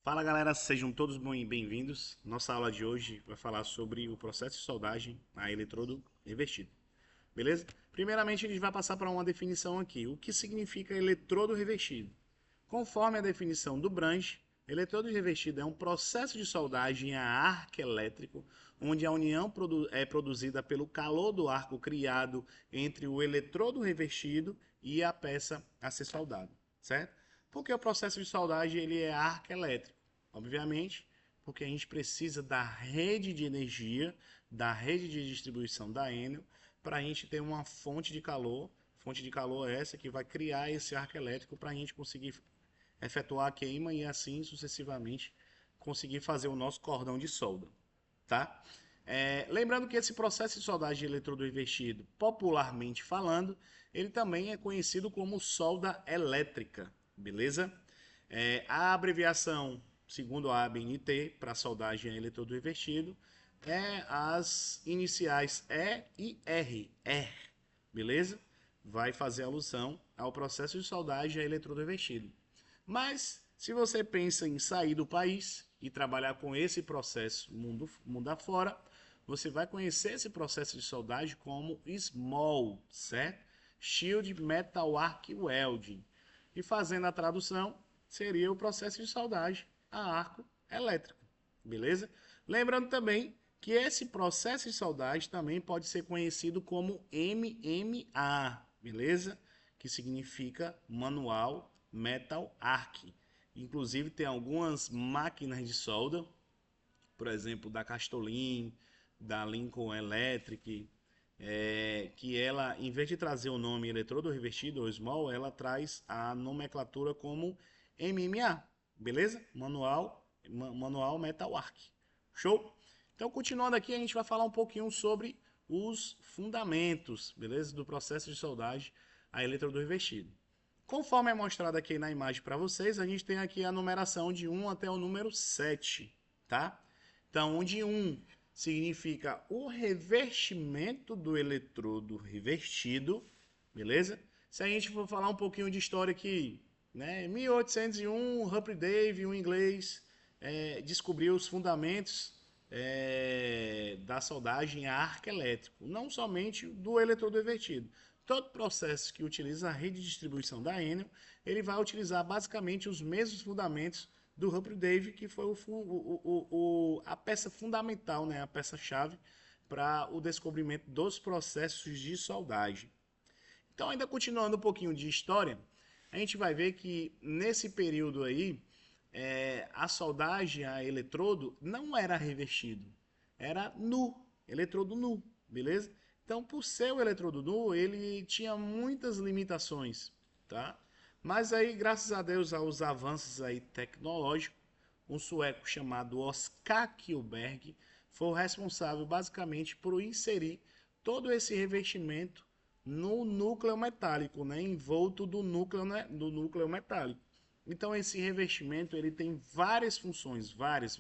Fala galera, sejam todos bem-vindos. Nossa aula de hoje vai falar sobre o processo de soldagem a eletrodo revestido, beleza? Primeiramente a gente vai passar para uma definição aqui. O que significa eletrodo revestido? Conforme a definição do Brange, eletrodo revestido é um processo de soldagem a arco elétrico, onde a união é produzida pelo calor do arco criado entre o eletrodo revestido e a peça a ser soldada, certo? Porque o processo de soldagem ele é arco elétrico. Obviamente, porque a gente precisa da rede de energia, da rede de distribuição da Enel, para a gente ter uma fonte de calor. Fonte de calor é essa que vai criar esse arco elétrico para a gente conseguir efetuar a queima e assim sucessivamente conseguir fazer o nosso cordão de solda, tá? Lembrando que esse processo de soldagem de eletrodo revestido, popularmente falando, ele também é conhecido como solda elétrica, beleza? A abreviação, segundo a ABNT, para soldagem a eletrodo revestido, é as iniciais E e R, beleza? Vai fazer alusão ao processo de soldagem a eletrodo revestido. Mas, se você pensa em sair do país e trabalhar com esse processo mundo afora, você vai conhecer esse processo de soldagem como SMAW, certo? Shield Metal Arc Welding. E fazendo a tradução, seria o processo de soldagem a arco elétrico, beleza? Lembrando também que esse processo de soldagem também pode ser conhecido como MMA, beleza? Que significa Manual Metal Arc. Inclusive tem algumas máquinas de solda, por exemplo, da Castolim, da Lincoln Electric, que ela, em vez de trazer o nome eletrodo revestido ou small, ela traz a nomenclatura como MMA, beleza? Manual Metal Arc. Show? Então, continuando aqui, a gente vai falar um pouquinho sobre os fundamentos, beleza? Do processo de soldagem a eletrodo revestido. Conforme é mostrado aqui na imagem para vocês, a gente tem aqui a numeração de 1 até o número 7, tá? Então, o de 1 significa o revestimento do eletrodo revestido, beleza? Se a gente for falar um pouquinho de história aqui, né? Em 1801, Humphrey Davy, um inglês, descobriu os fundamentos da soldagem a arco elétrico, não somente do eletrodo revertido. Todo processo que utiliza a rede de distribuição da Enel, ele vai utilizar basicamente os mesmos fundamentos do Humphrey Davy, que foi a peça fundamental, né, a peça-chave para o descobrimento dos processos de soldagem. Então, ainda continuando um pouquinho de história, a gente vai ver que nesse período aí, a soldagem a eletrodo não era revestido, era nu, eletrodo nu, beleza? Então, por ser o eletrodo nu, ele tinha muitas limitações, tá? Mas aí, graças a Deus, aos avanços aí tecnológicos, um sueco chamado Oskar Kjellberg foi o responsável basicamente por inserir todo esse revestimento no núcleo metálico, né, envolto do núcleo metálico. Então esse revestimento ele tem várias funções, várias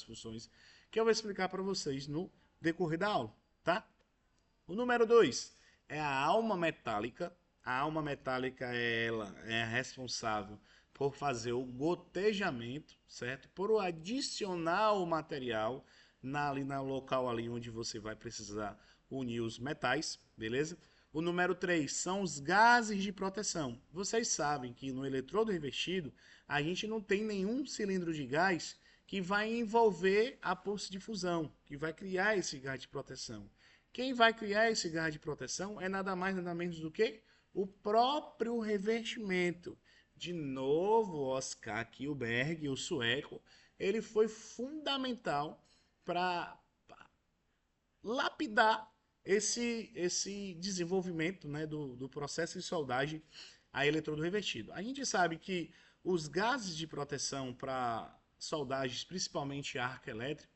funções que eu vou explicar para vocês no decorrer da aula, tá? O número 2 é a alma metálica. A alma metálica ela é responsável por fazer o gotejamento, certo? Por adicionar o material ali no local ali onde você vai precisar unir os metais, beleza? O número 3 são os gases de proteção. Vocês sabem que no eletrodo revestido a gente não tem nenhum cilindro de gás que vai envolver a poça de fusão, que vai criar esse gás de proteção. Quem vai criar esse gás de proteção é nada mais nada menos do que o próprio revestimento. De novo, Oskar Kjellberg, o sueco, ele foi fundamental para lapidar esse desenvolvimento, né, do processo de soldagem a eletrodo revestido. A gente sabe que os gases de proteção para soldagens, principalmente arco elétrico,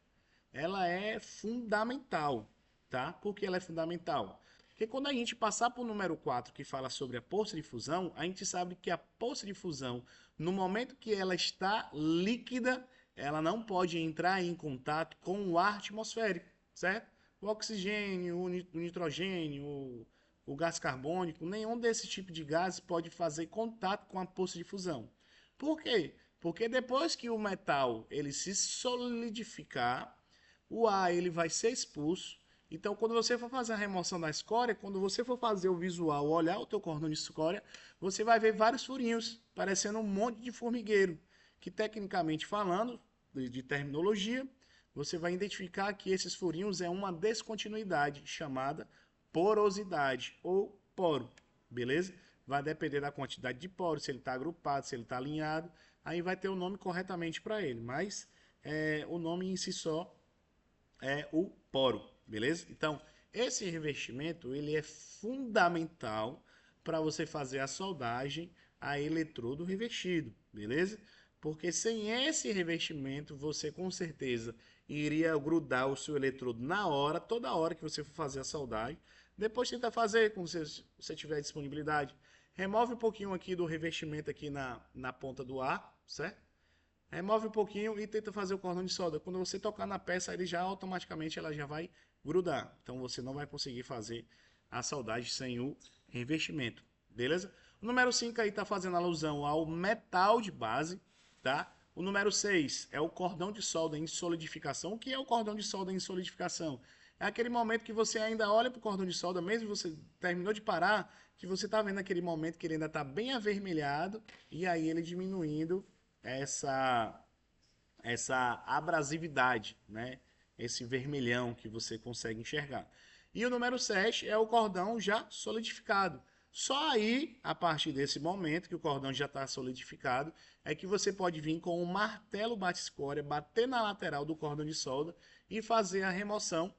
ela é fundamental, tá? Por que ela é fundamental? Porque quando a gente passar para o número 4, que fala sobre a poça de fusão, a gente sabe que a poça de fusão, no momento que ela está líquida, ela não pode entrar em contato com o ar atmosférico, certo? O oxigênio, o nitrogênio, o gás carbônico, nenhum desse tipo de gases pode fazer contato com a poça de fusão. Por quê? Porque depois que o metal ele se solidificar, o ar ele vai ser expulso. Então, quando você for fazer a remoção da escória, quando você for fazer o visual, olhar o teu cordão de escória, você vai ver vários furinhos, parecendo um monte de formigueiro, que tecnicamente falando, de terminologia, você vai identificar que esses furinhos é uma descontinuidade chamada porosidade ou poro, beleza? Vai depender da quantidade de poros, se ele está agrupado, se ele está alinhado, aí vai ter o nome corretamente para ele, mas o nome em si só é o poro, beleza? Então, esse revestimento ele é fundamental para você fazer a soldagem a eletrodo revestido, beleza? Porque sem esse revestimento, você com certeza iria grudar o seu eletrodo na hora, toda hora que você for fazer a soldagem. Depois tenta fazer, quando você tiver disponibilidade. Remove um pouquinho aqui do revestimento aqui na ponta do ar, certo? Remove um pouquinho e tenta fazer o cordão de solda. Quando você tocar na peça, ele já automaticamente ela já vai grudar. Então você não vai conseguir fazer a soldagem sem o revestimento, beleza? O número 5 aí está fazendo alusão ao metal de base, tá? O número 6 é o cordão de solda em solidificação. O que é o cordão de solda em solidificação? É aquele momento que você ainda olha para o cordão de solda, mesmo você terminou de parar, que você está vendo aquele momento que ele ainda está bem avermelhado e aí ele diminuindo essa abrasividade, né? Esse vermelhão que você consegue enxergar. E o número 7 é o cordão já solidificado. Só aí, a partir desse momento que o cordão já está solidificado, é que você pode vir com um martelo bate-escória, bater na lateral do cordão de solda e fazer a remoção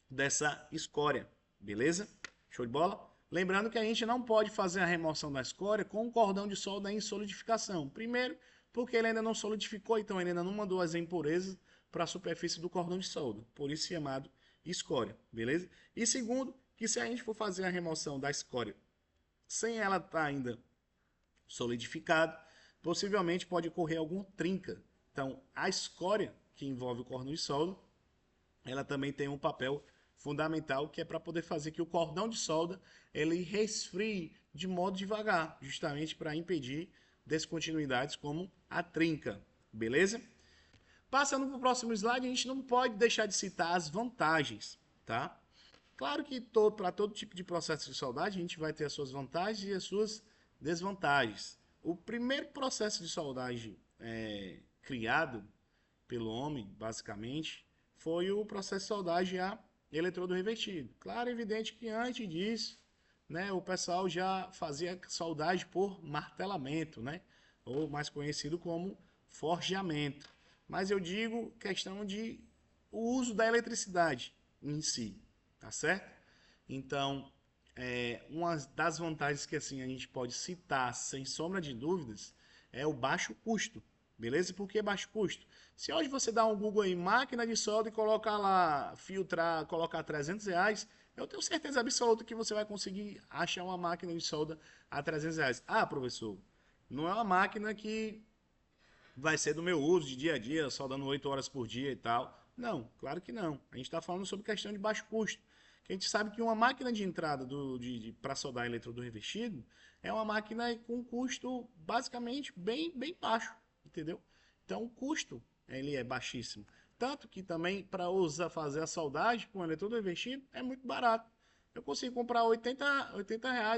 dessa escória, beleza? Show de bola? Lembrando que a gente não pode fazer a remoção da escória com o cordão de solda em solidificação. Primeiro, porque ele ainda não solidificou, então ele ainda não mandou as impurezas para a superfície do cordão de solda, por isso chamado escória, beleza? E segundo, que se a gente for fazer a remoção da escória sem ela estar ainda solidificada, possivelmente pode ocorrer algum trinca. Então, a escória que envolve o cordão de solda, ela também tem um papel fundamental que é para poder fazer que o cordão de solda ele resfrie de modo devagar, justamente para impedir descontinuidades como a trinca, beleza? Passando para o próximo slide, a gente não pode deixar de citar as vantagens, tá? Claro que para todo tipo de processo de soldagem, a gente vai ter as suas vantagens e as suas desvantagens. O primeiro processo de soldagem criado pelo homem, basicamente, foi o processo de soldagem a eletrodo revestido. Claro, é evidente que antes disso, né, o pessoal já fazia soldagem por martelamento, né, ou mais conhecido como forjamento. Mas eu digo questão de o uso da eletricidade em si, tá certo? Então, uma das vantagens que assim a gente pode citar sem sombra de dúvidas é o baixo custo, beleza? Por que baixo custo? Se hoje você dá um Google aí, máquina de solda e colocar lá, filtrar, colocar R$ 300, eu tenho certeza absoluta que você vai conseguir achar uma máquina de solda a R$ 300. Ah, professor, não é uma máquina que vai ser do meu uso de dia a dia, soldando 8 horas por dia e tal. Não, claro que não. A gente está falando sobre questão de baixo custo. Que a gente sabe que uma máquina de entrada para soldar eletrodo revestido é uma máquina com custo basicamente bem baixo, entendeu? Então o custo ele é baixíssimo. Tanto que também para fazer a soldagem com eletrodo revestido é muito barato. Eu consigo comprar R$ 80,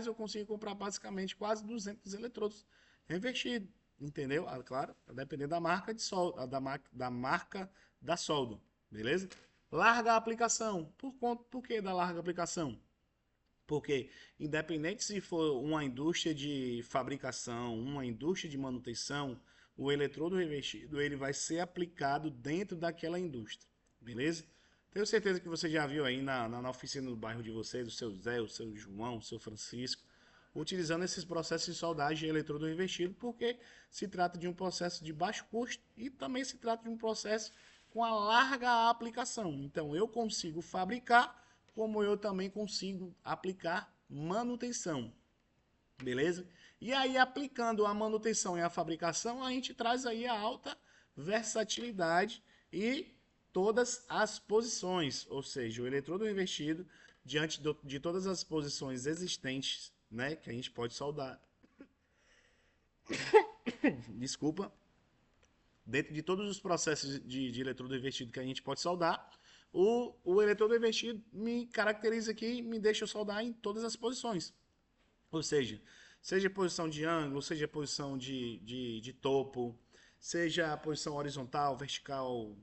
eu consigo comprar basicamente quase 200 eletrodos revestidos, entendeu? Ah, claro, dependendo da marca de solda, da marca da solda, beleza? Larga a aplicação. Por que da larga aplicação? Porque, independente se for uma indústria de fabricação, uma indústria de manutenção, o eletrodo revestido ele vai ser aplicado dentro daquela indústria, beleza? Tenho certeza que você já viu aí na oficina do bairro de vocês, o seu Zé, o seu João, o seu Francisco, utilizando esses processos de soldagem de eletrodo revestido, porque se trata de um processo de baixo custo e também se trata de um processo com a larga aplicação. Então eu consigo fabricar, como eu também consigo aplicar manutenção, beleza? E aí aplicando a manutenção e a fabricação, a gente traz aí a alta versatilidade e todas as posições, ou seja, o eletrodo revestido diante de todas as posições existentes, né, que a gente pode soldar. Desculpa. dentro de todos os processos de eletrodo revertido que a gente pode soldar, o eletrodo revertido me caracteriza aqui, me deixa eu soldar em todas as posições. Ou seja posição de ângulo, seja posição de topo, seja a posição horizontal, vertical,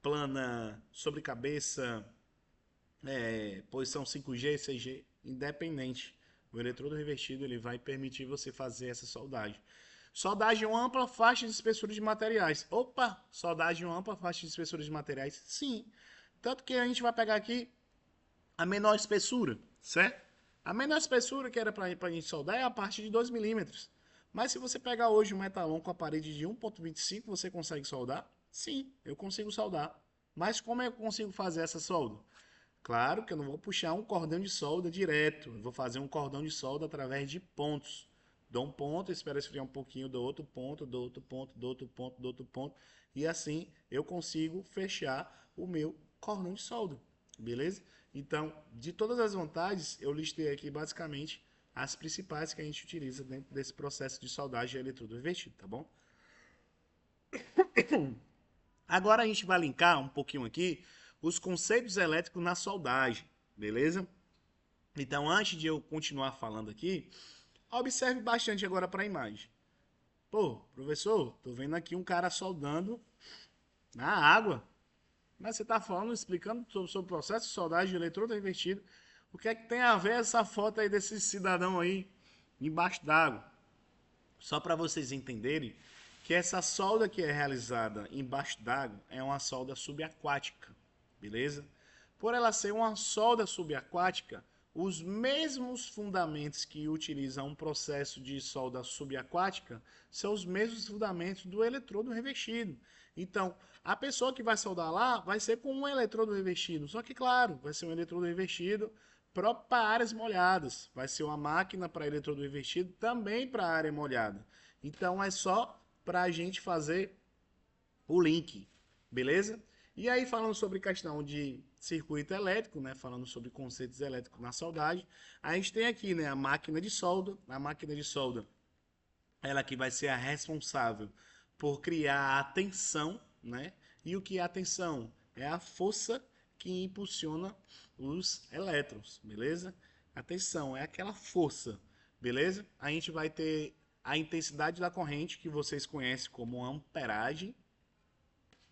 plana, sobre cabeça, posição 5G, 6G, independente. O eletrodo revertido ele vai permitir você fazer essa soldagem. Soldagem uma ampla faixa de espessura de materiais. Opa, soldagem uma ampla faixa de espessura de materiais? Sim. Tanto que a gente vai pegar aqui a menor espessura, certo? A menor espessura que era para a gente soldar é a parte de 2 milímetros. Mas se você pegar hoje um metalon com a parede de 1,25, você consegue soldar? Sim, eu consigo soldar. Mas como eu consigo fazer essa solda? Claro que eu não vou puxar um cordão de solda direto. Eu vou fazer um cordão de solda através de pontos. Dou um ponto, espero esfriar um pouquinho, dou outro ponto, dou outro ponto, dou outro ponto, dou outro ponto. E assim eu consigo fechar o meu cordão de solda. Beleza? Então, de todas as vantagens, eu listei aqui basicamente as principais que a gente utiliza dentro desse processo de soldagem de eletrodo revertido, tá bom? Agora a gente vai linkar um pouquinho aqui os conceitos elétricos na soldagem, beleza? Então, antes de eu continuar falando aqui, observe bastante agora para a imagem. Pô, professor, tô vendo aqui um cara soldando na água. Mas você está falando, explicando sobre o processo de soldagem de eletrodo revertido. O que é que tem a ver essa foto aí desse cidadão aí embaixo d'água? Só para vocês entenderem que essa solda que é realizada embaixo d'água é uma solda subaquática, beleza? Por ela ser uma solda subaquática, os mesmos fundamentos que utilizam um processo de solda subaquática são os mesmos fundamentos do eletrodo revestido. Então, a pessoa que vai soldar lá vai ser com um eletrodo revestido, só que, claro, vai ser um eletrodo revestido próprio para áreas molhadas. Vai ser uma máquina para eletrodo revestido também para área molhada. Então, é só para a gente fazer o link, beleza? E aí, falando sobre questão de circuito elétrico, né? Falando sobre conceitos elétricos na soldagem, a gente tem aqui, né? A máquina de solda. A máquina de solda, ela que vai ser a responsável por criar a tensão, né? E o que é a tensão? É a força que impulsiona os elétrons, beleza? A tensão é aquela força, beleza? A gente vai ter a intensidade da corrente, que vocês conhecem como amperagem,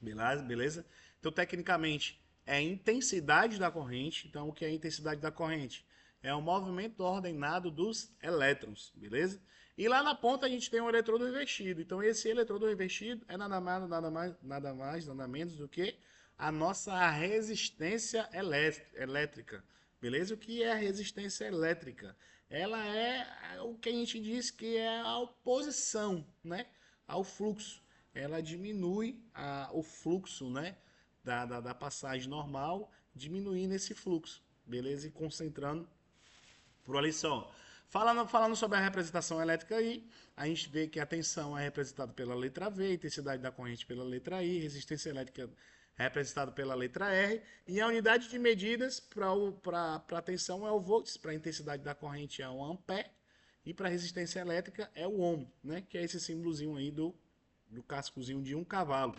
beleza? Então, tecnicamente, é a intensidade da corrente. Então, o que é a intensidade da corrente? É o movimento ordenado dos elétrons, beleza? E lá na ponta a gente tem um eletrodo revestido. Então, esse eletrodo revestido é nada menos do que a nossa resistência elétrica, beleza? O que é a resistência elétrica? Ela é o que a gente diz que é a oposição, né, ao fluxo. Ela diminui o fluxo, né, da passagem normal, diminuindo esse fluxo, beleza? E concentrando por ali só. Falando sobre a representação elétrica aí, a gente vê que a tensão é representada pela letra V, a intensidade da corrente pela letra I, resistência elétrica é representada pela letra R, e a unidade de medidas para a tensão é o volts, para a intensidade da corrente é o ampere, e para a resistência elétrica é o ohm, né, que é esse símbolozinho aí do cascozinho de um cavalo,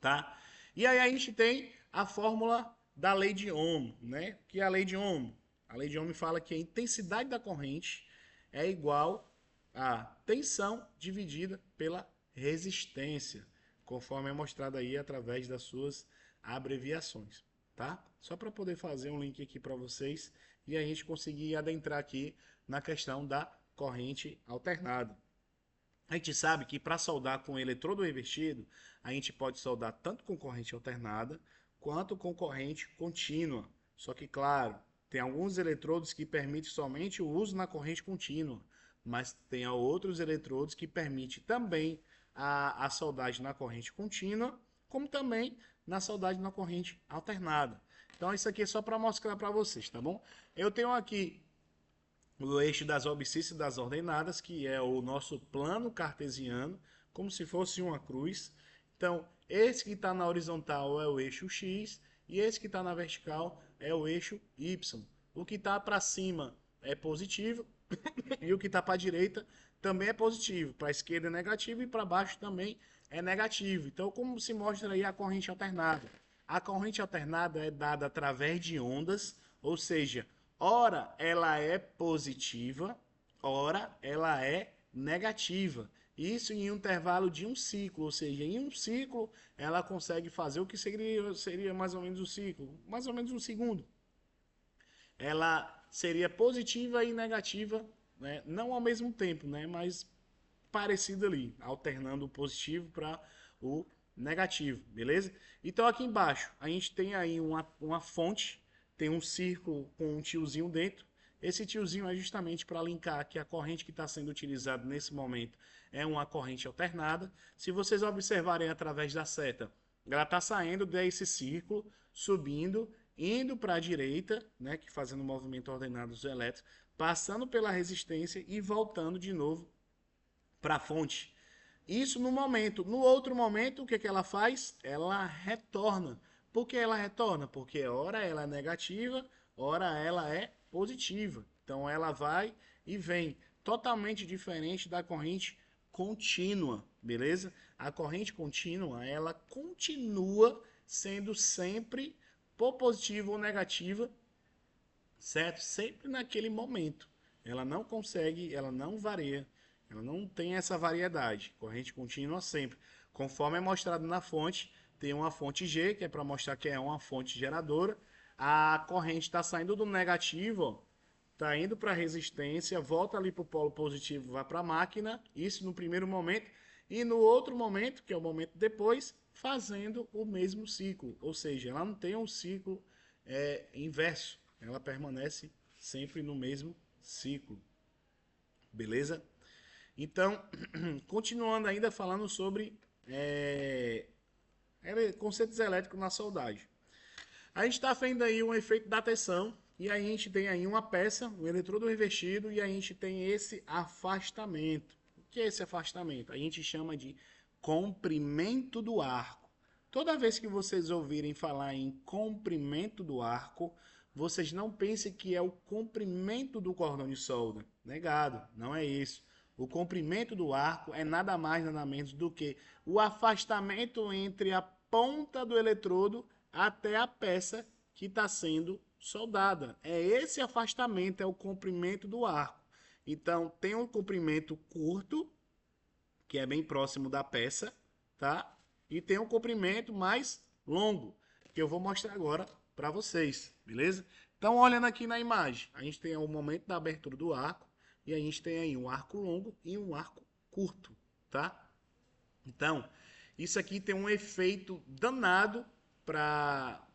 tá? E aí a gente tem a fórmula da lei de Ohm, né? Que é a lei de Ohm. A lei de Ohm fala que a intensidade da corrente é igual a tensão dividida pela resistência, conforme é mostrado aí através das suas abreviações, tá? Só para poder fazer um link aqui para vocês e a gente conseguir adentrar aqui na questão da corrente alternada. A gente sabe que para soldar com eletrodo revertido, a gente pode soldar tanto com corrente alternada quanto com corrente contínua. Só que, claro, tem alguns eletrodos que permitem somente o uso na corrente contínua, mas tem outros eletrodos que permitem também a soldagem na corrente contínua, como também na soldagem na corrente alternada. Então, isso aqui é só para mostrar para vocês, tá bom? Eu tenho aqui o eixo das abscissas das ordenadas, que é o nosso plano cartesiano, como se fosse uma cruz. Então, esse que está na horizontal é o eixo X e esse que está na vertical é o eixo Y. O que está para cima é positivo e o que está para a direita também é positivo. Para a esquerda é negativo e para baixo também é negativo. Então, como se mostra aí a corrente alternada? A corrente alternada é dada através de ondas, ou seja, ora ela é positiva, ora ela é negativa. Isso em um intervalo de um ciclo, ou seja, em um ciclo ela consegue fazer o que seria mais ou menos um ciclo, mais ou menos um segundo. Ela seria positiva e negativa, né? Não ao mesmo tempo, né? Mas parecido ali, alternando o positivo para o negativo, beleza? Então aqui embaixo a gente tem aí uma fonte, tem um círculo com um tiozinho dentro. Esse tiozinho é justamente para linkar que a corrente que está sendo utilizada nesse momento é uma corrente alternada. Se vocês observarem através da seta, ela está saindo desse círculo, subindo, indo para a direita, né, que fazendo o movimento ordenado dos elétrons, passando pela resistência e voltando de novo para a fonte. Isso no momento. No outro momento, o que, que ela faz? Ela retorna. Por que ela retorna? Porque ora ela é negativa, ora ela é positiva. Então ela vai e vem. Totalmente diferente da corrente contínua, beleza? A corrente contínua, ela continua sendo sempre positiva ou negativa, certo? Sempre naquele momento. Ela não consegue, ela não varia, ela não tem essa variedade. Corrente contínua sempre. Conforme é mostrado na fonte, tem uma fonte G, que é para mostrar que é uma fonte geradora. A corrente está saindo do negativo, está indo para a resistência, volta ali para o polo positivo, vai para a máquina, isso no primeiro momento. E no outro momento, que é o momento depois, fazendo o mesmo ciclo. Ou seja, ela não tem um ciclo inverso. Ela permanece sempre no mesmo ciclo. Beleza? Então, continuando ainda falando sobre conceitos elétricos na soldagem. A gente está vendo aí um efeito da tensão e a gente tem aí uma peça, um eletrodo revestido e a gente tem esse afastamento. O que é esse afastamento? A gente chama de comprimento do arco. Toda vez que vocês ouvirem falar em comprimento do arco, vocês não pensem que é o comprimento do cordão de solda. Negado, não é isso. O comprimento do arco é nada mais, nada menos do que o afastamento entre a ponta do eletrodo até a peça que está sendo soldada. É esse afastamento, é o comprimento do arco. Então, tem um comprimento curto, que é bem próximo da peça, tá? E tem um comprimento mais longo, que eu vou mostrar agora para vocês, beleza? Então, olhando aqui na imagem, a gente tem o momento da abertura do arco e a gente tem aí um arco longo e um arco curto, tá? Então, isso aqui tem um efeito danado para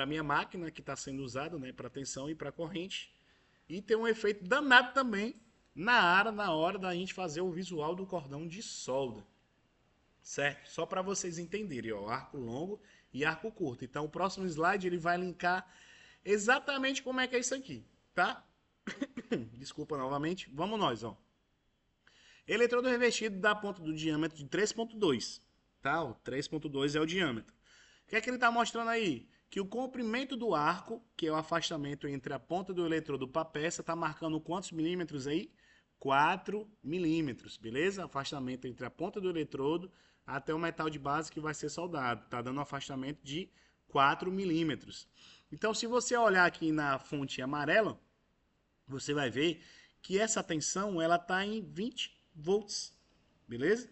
minha máquina que está sendo usada, né, para tensão e para corrente. E tem um efeito danado também na hora da gente fazer o visual do cordão de solda. Certo? Só para vocês entenderem, ó, arco longo e arco curto. Então, o próximo slide ele vai linkar exatamente como é que é isso aqui, tá? Desculpa novamente. Vamos nós, ó. Eletrodo revestido da ponta do diâmetro de 3.2, tá? O 3.2 é o diâmetro. O que é que ele está mostrando aí? Que o comprimento do arco, que é o afastamento entre a ponta do eletrodo para a peça, está marcando quantos milímetros aí? 4 milímetros, beleza? Afastamento entre a ponta do eletrodo até o metal de base que vai ser soldado. Está dando um afastamento de 4 milímetros. Então, se você olhar aqui na fonte amarela, você vai ver que essa tensão ela está em 20 volts, beleza?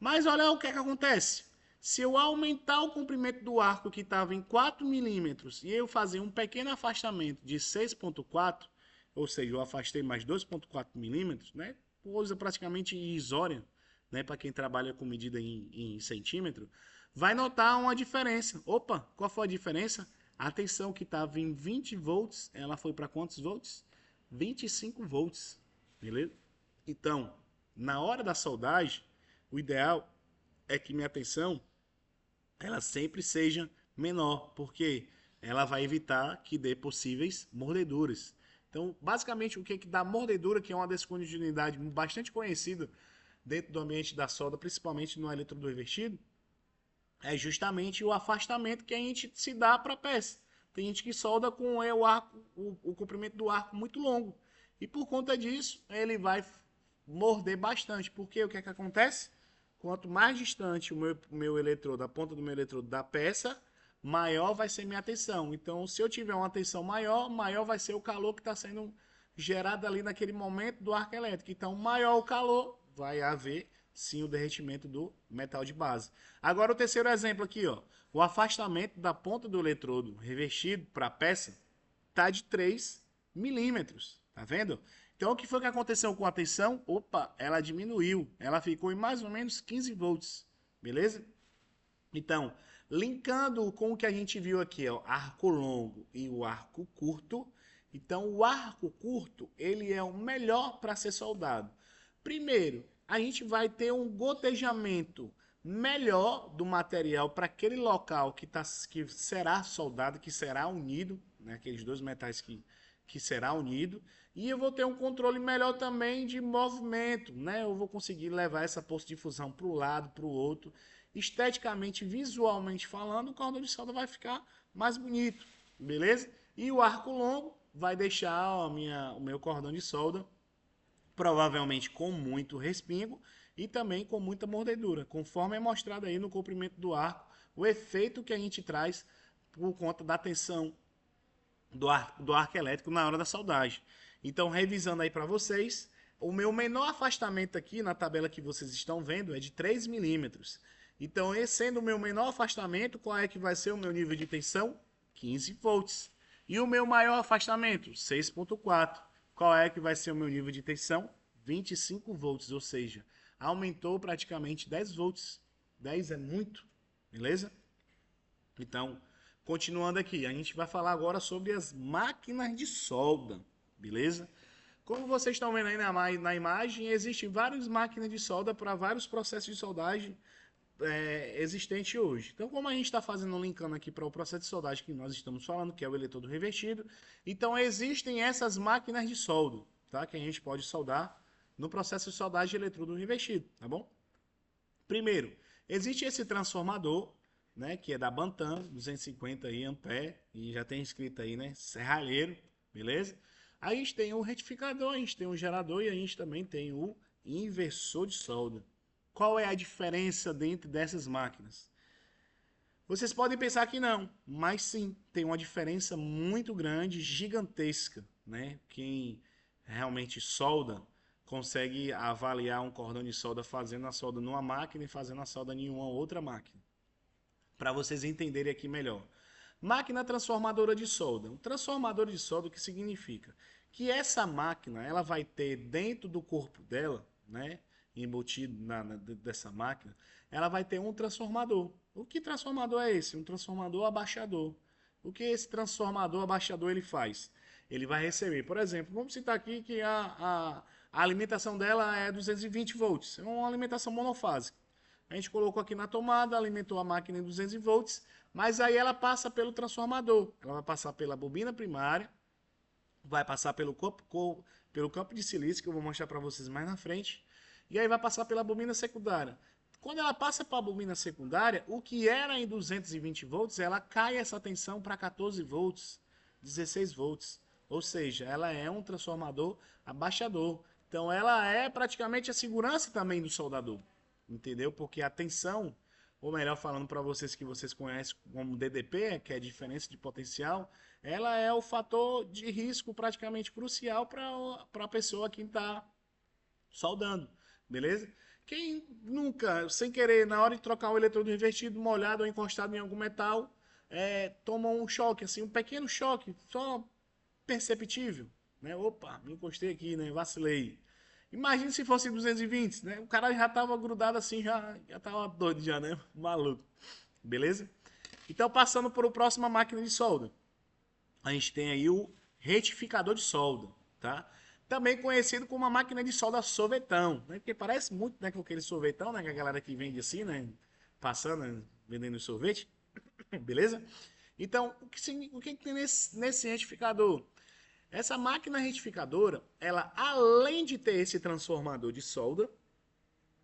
Mas olha o que é que acontece. Se eu aumentar o comprimento do arco que estava em 4 milímetros e eu fazer um pequeno afastamento de 6.4, ou seja, eu afastei mais 2.4 milímetros, né? Coisa praticamente irrisória, né? Para quem trabalha com medida em centímetro, vai notar uma diferença. Opa, qual foi a diferença? A tensão que estava em 20 volts, ela foi para quantos volts? 25 volts, beleza? Então, na hora da soldagem, o ideal é que minha tensão ela sempre seja menor, porque ela vai evitar que dê possíveis mordeduras. Então, basicamente, o que dá mordedura, que é uma descontinuidade bastante conhecida dentro do ambiente da solda, principalmente no eletrodo revertido, é justamente o afastamento que a gente se dá para a peça. Tem gente que solda com o comprimento do arco muito longo. E por conta disso, ele vai morder bastante. Porque o que é que acontece? quanto mais distante o meu eletrodo, a ponta do meu eletrodo da peça, maior vai ser minha tensão. Então, se eu tiver uma tensão maior, maior vai ser o calor que está sendo gerado ali naquele momento do arco elétrico. Então, maior o calor, vai haver sim o derretimento do metal de base. Agora o terceiro exemplo aqui, ó. O afastamento da ponta do eletrodo revestido para a peça está de 3 milímetros. Tá vendo? Então, o que foi que aconteceu com a tensão? Opa, ela diminuiu. Ela ficou em mais ou menos 15 volts. Beleza? Então, linkando com o que a gente viu aqui, ó, arco longo e o arco curto. Então, o arco curto, ele é o melhor para ser soldado. Primeiro, a gente vai ter um gotejamento melhor do material para aquele local que será soldado, que será unido, né, aqueles dois metais que será unido. E eu vou ter um controle melhor também de movimento, né? Eu vou conseguir levar essa poça de fusão para o lado, para o outro. Esteticamente, visualmente falando, o cordão de solda vai ficar mais bonito, beleza? E o arco longo vai deixar o meu cordão de solda provavelmente com muito respingo e também com muita mordedura, conforme é mostrado aí no comprimento do arco, o efeito que a gente traz por conta da tensão do arco elétrico na hora da soldagem. Então, revisando aí para vocês, o meu menor afastamento aqui na tabela que vocês estão vendo é de 3 milímetros. Então, esse sendo o meu menor afastamento, qual é que vai ser o meu nível de tensão? 15 volts. E o meu maior afastamento? 6,4. Qual é que vai ser o meu nível de tensão? 25 volts, ou seja, aumentou praticamente 10 volts. 10 é muito, beleza? Então, continuando aqui, a gente vai falar agora sobre as máquinas de solda, beleza? Como vocês estão vendo aí na imagem, existem várias máquinas de solda para vários processos de soldagem existente hoje. Então, como a gente está fazendo um linkando aqui para o processo de soldagem que nós estamos falando, que é o eletrodo revestido, então existem essas máquinas de solda, tá? Que a gente pode soldar no processo de soldagem de eletrodo revestido, tá bom? Primeiro, existe esse transformador, né, que é da Bantam, 250 aí, ampere, e já tem escrito aí, né, serralheiro, beleza? Aí a gente tem o retificador, a gente tem o gerador e a gente também tem o inversor de solda. Qual é a diferença dentro dessas máquinas? Vocês podem pensar que não, mas sim, tem uma diferença muito grande, gigantesca, né? Quem realmente solda consegue avaliar um cordão de solda fazendo a solda numa máquina e fazendo a solda em uma outra máquina. Para vocês entenderem aqui melhor. Máquina transformadora de solda. Um transformador de solda, o que significa? Que essa máquina, ela vai ter dentro do corpo dela, né, embutido dessa máquina, ela vai ter um transformador. O que transformador é esse? Um transformador abaixador. O que esse transformador abaixador ele faz? Ele vai receber, por exemplo, vamos citar aqui que a alimentação dela é 220 volts, é uma alimentação monofásica. A gente colocou aqui na tomada, alimentou a máquina em 200 volts, mas aí ela passa pelo transformador. Ela vai passar pela bobina primária, vai passar pelo campo de silício, que eu vou mostrar para vocês mais na frente, e aí vai passar pela bobina secundária. Quando ela passa para a bobina secundária, o que era em 220 volts, ela cai essa tensão para 14 volts, 16 volts. Ou seja, ela é um transformador abaixador. Então ela é praticamente a segurança também do soldador. Entendeu? Porque a tensão, ou melhor falando para vocês que vocês conhecem como DDP, que é a diferença de potencial, ela é o fator de risco praticamente crucial para a pessoa que está soldando, beleza? Quem nunca, sem querer, na hora de trocar um eletrodo invertido, molhado ou encostado em algum metal, toma um choque, assim, um pequeno choque, só perceptível, né? Opa, me encostei aqui, né? Vacilei. Imagina se fosse 220, né? O cara já tava grudado assim, já tava doido já, né? Maluco. Beleza? Então, passando para a próxima máquina de solda. A gente tem aí o retificador de solda, tá? Também conhecido como uma máquina de solda sorvetão, né? Porque parece muito, né, com aquele sorvetão, né? Que a galera que vende assim, né? Passando, né? Vendendo sorvete. Beleza? Então, o que tem nesse retificador? Essa máquina retificadora, ela além de ter esse transformador de solda,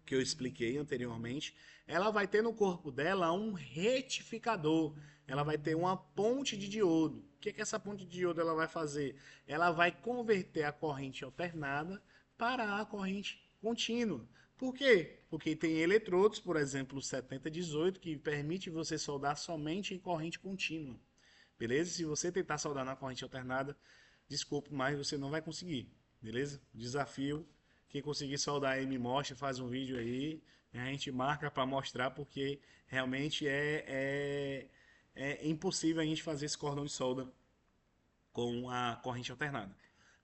que eu expliquei anteriormente, ela vai ter no corpo dela um retificador. Ela vai ter uma ponte de diodo. O que essa ponte de diodo ela vai fazer? Ela vai converter a corrente alternada para a corrente contínua. Por quê? Porque tem eletrodos, por exemplo, o 7018, que permite você soldar somente em corrente contínua. Beleza? Se você tentar soldar na corrente alternada, desculpe, mas você não vai conseguir. Beleza? Desafio. Quem conseguir soldar aí me mostra, faz um vídeo aí. A gente marca para mostrar, porque realmente é impossível a gente fazer esse cordão de solda com a corrente alternada.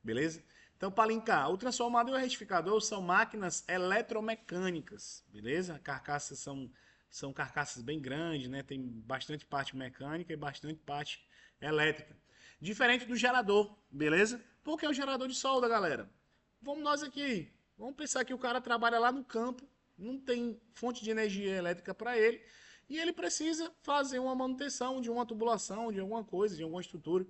Beleza? Então, para linkar, o transformador e o retificador são máquinas eletromecânicas, beleza? Carcaças são carcaças bem grandes, né? Tem bastante parte mecânica e bastante parte elétrica. Diferente do gerador, beleza? Por que o gerador de solda, galera? Vamos nós aqui. Vamos pensar que o cara trabalha lá no campo, não tem fonte de energia elétrica para ele, e ele precisa fazer uma manutenção de uma tubulação, de alguma coisa, de alguma estrutura,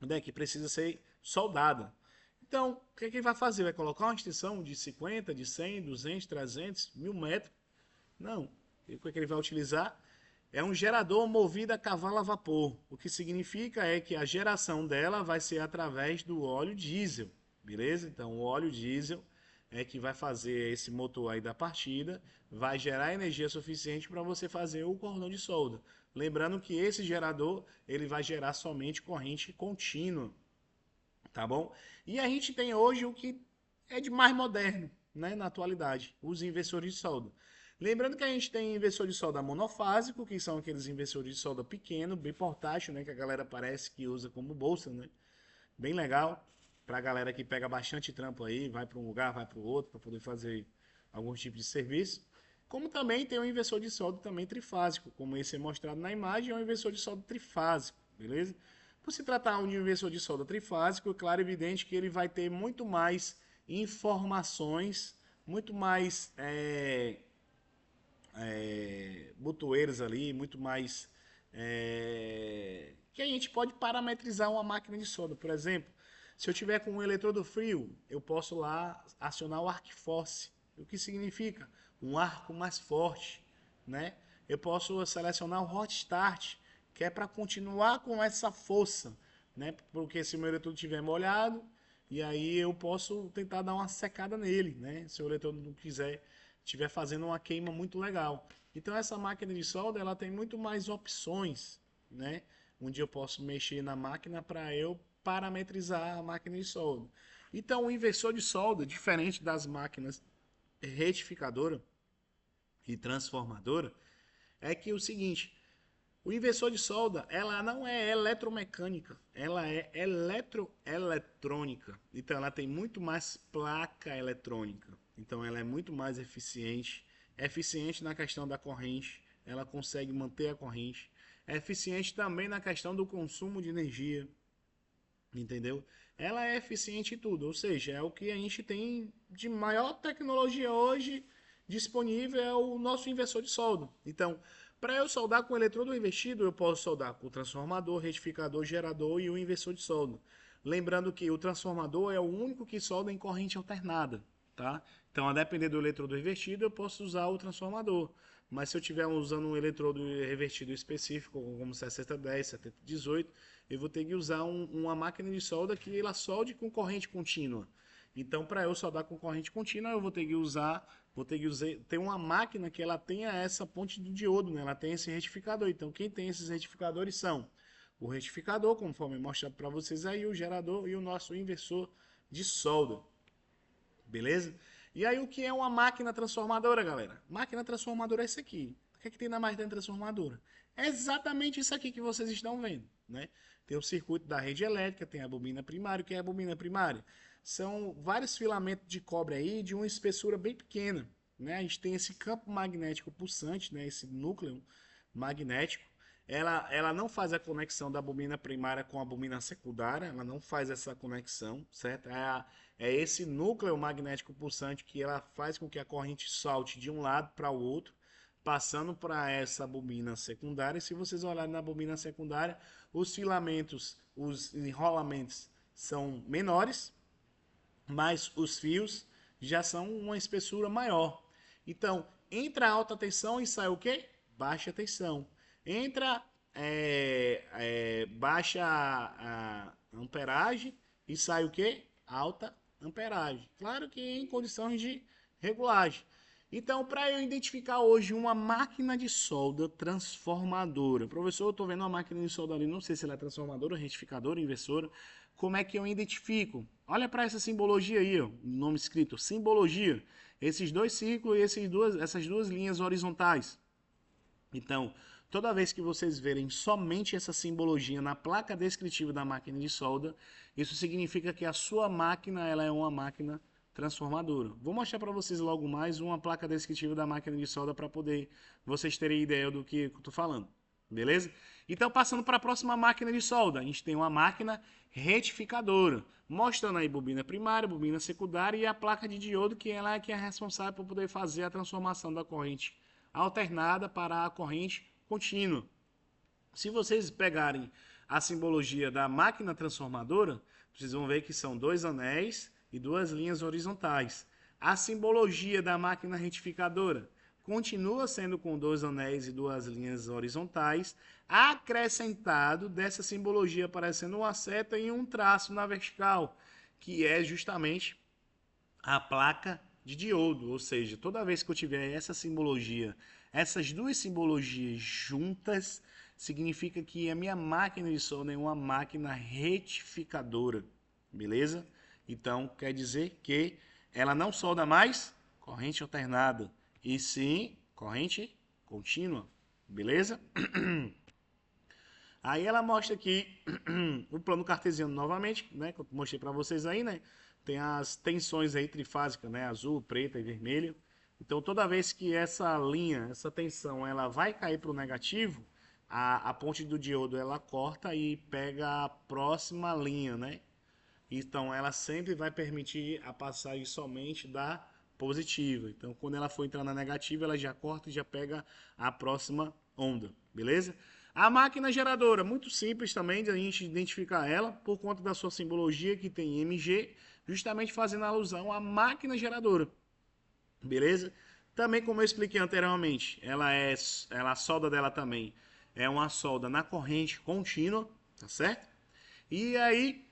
né, que precisa ser soldada. Então, o que, é que ele vai fazer? Vai colocar uma extensão de 50, de 100, 200, 300, 1000 metros? Não. O que, é que ele vai utilizar? É um gerador movido a cavalo a vapor. O que significa é que a geração dela vai ser através do óleo diesel. Beleza? Então, o óleo diesel é que vai fazer esse motor aí da partida, vai gerar energia suficiente para você fazer o cordão de solda. Lembrando que esse gerador ele vai gerar somente corrente contínua, tá bom? E a gente tem hoje o que é de mais moderno, né, na atualidade, os inversores de solda. Lembrando que a gente tem inversor de solda monofásico, que são aqueles inversores de solda pequeno, bem portátil, né, que a galera parece que usa como bolsa, né? Bem legal para a galera que pega bastante trampo aí, vai para um lugar, vai para o outro, para poder fazer algum tipo de serviço. Como também tem um inversor de solda também trifásico, como esse é mostrado na imagem, é um inversor de solda trifásico, beleza? Por se tratar de um inversor de solda trifásico, é claro e evidente que ele vai ter muito mais informações, muito mais botoeiros ali, muito mais que a gente pode parametrizar uma máquina de solda. Por exemplo, se eu tiver com um eletrodo frio, eu posso lá acionar o arc force. O que significa? Um arco mais forte, né? Eu posso selecionar o hot start, que é para continuar com essa força, né? Porque se o meu eletrodo estiver molhado, e aí eu posso tentar dar uma secada nele, né? Se o eletrodo não estiver fazendo uma queima muito legal. Então essa máquina de solda, ela tem muito mais opções, né? Onde eu posso mexer na máquina para eu parametrizar a máquina de solda. Então o inversor de solda, diferente das máquinas retificadora e transformadora, é que o seguinte, o inversor de solda, ela não é eletromecânica, ela é eletroeletrônica. Então ela tem muito mais placa eletrônica. Então ela é muito mais eficiente, é eficiente na questão da corrente, ela consegue manter a corrente, é eficiente também na questão do consumo de energia, entendeu? Ela é eficiente em tudo, ou seja, é o que a gente tem de maior tecnologia hoje disponível, é o nosso inversor de solda. Então, para eu soldar com eletrodo investido, eu posso soldar com o transformador, retificador, gerador e o inversor de solda. Lembrando que o transformador é o único que solda em corrente alternada, tá? Então, a depender do eletrodo revertido, eu posso usar o transformador. Mas se eu estiver usando um eletrodo revertido específico, como 6010, 7018, eu vou ter que usar uma máquina de solda que ela solde com corrente contínua. Então, para eu soldar com corrente contínua, eu vou ter que ter uma máquina que ela tenha essa ponte de diodo, né? Ela tem esse retificador. Então, quem tem esses retificadores são o retificador, conforme mostrado para vocês aí, o gerador e o nosso inversor de solda. Beleza? E aí, o que é uma máquina transformadora, galera? Máquina transformadora é isso aqui. O que é que tem na máquina transformadora? É exatamente isso aqui que vocês estão vendo, né? Tem o circuito da rede elétrica, tem a bobina primária. O que é a bobina primária? São vários filamentos de cobre aí de uma espessura bem pequena, né? A gente tem esse campo magnético pulsante, né? Esse núcleo magnético. Ela não faz a conexão da bobina primária com a bobina secundária, ela não faz essa conexão, certo? É esse núcleo magnético pulsante que ela faz com que a corrente salte de um lado para o outro, passando para essa bobina secundária. E se vocês olharem na bobina secundária, os filamentos, os enrolamentos são menores, mas os fios já são uma espessura maior. Então, entra alta tensão e sai o quê? Baixa tensão. Entra baixa a amperagem e sai o quê? Alta amperagem. Claro que em condições de regulagem. Então, para eu identificar hoje uma máquina de solda transformadora, professor, eu estou vendo uma máquina de solda ali, não sei se ela é transformadora, retificadora, inversora, como é que eu identifico? Olha para essa simbologia aí, ó, o nome escrito, simbologia, esses dois círculos e essas duas linhas horizontais. Então, toda vez que vocês verem somente essa simbologia na placa descritiva da máquina de solda, isso significa que a sua máquina ela é uma máquina transformadora. Vou mostrar para vocês logo mais uma placa descritiva da máquina de solda para poder vocês terem ideia do que eu estou falando. Beleza? Então, passando para a próxima máquina de solda, a gente tem uma máquina retificadora, mostrando aí bobina primária, bobina secundária e a placa de diodo, que ela é que é responsável por poder fazer a transformação da corrente alternada para a corrente contínua. Se vocês pegarem a simbologia da máquina transformadora, vocês vão ver que são dois anéis e duas linhas horizontais. A simbologia da máquina retificadora continua sendo com dois anéis e duas linhas horizontais, acrescentado dessa simbologia aparecendo uma seta e um traço na vertical, que é justamente a placa de diodo, ou seja, toda vez que eu tiver essa simbologia, essas duas simbologias juntas, significa que a minha máquina de solda é uma máquina retificadora, beleza? Então, quer dizer que ela não solda mais corrente alternada, e sim corrente contínua, beleza? Aí ela mostra aqui o plano cartesiano novamente, né, que eu mostrei para vocês aí, né? Tem as tensões aí trifásicas, né, azul, preta e vermelho. Então toda vez que essa linha, essa tensão, ela vai cair para o negativo, a ponte do diodo ela corta e pega a próxima linha, né? Então ela sempre vai permitir a passagem somente da positiva. Então quando ela for entrar na negativa, ela já corta e já pega a próxima onda, beleza? A máquina geradora, muito simples também de a gente identificar ela, por conta da sua simbologia que tem MG, justamente fazendo alusão à máquina geradora, beleza? Também, como eu expliquei anteriormente, a solda dela também é uma solda na corrente contínua, tá certo? E aí,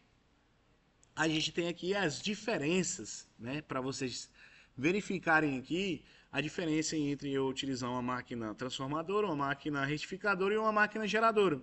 a gente tem aqui as diferenças, né, para vocês verificarem aqui a diferença entre eu utilizar uma máquina transformadora, uma máquina retificadora e uma máquina geradora.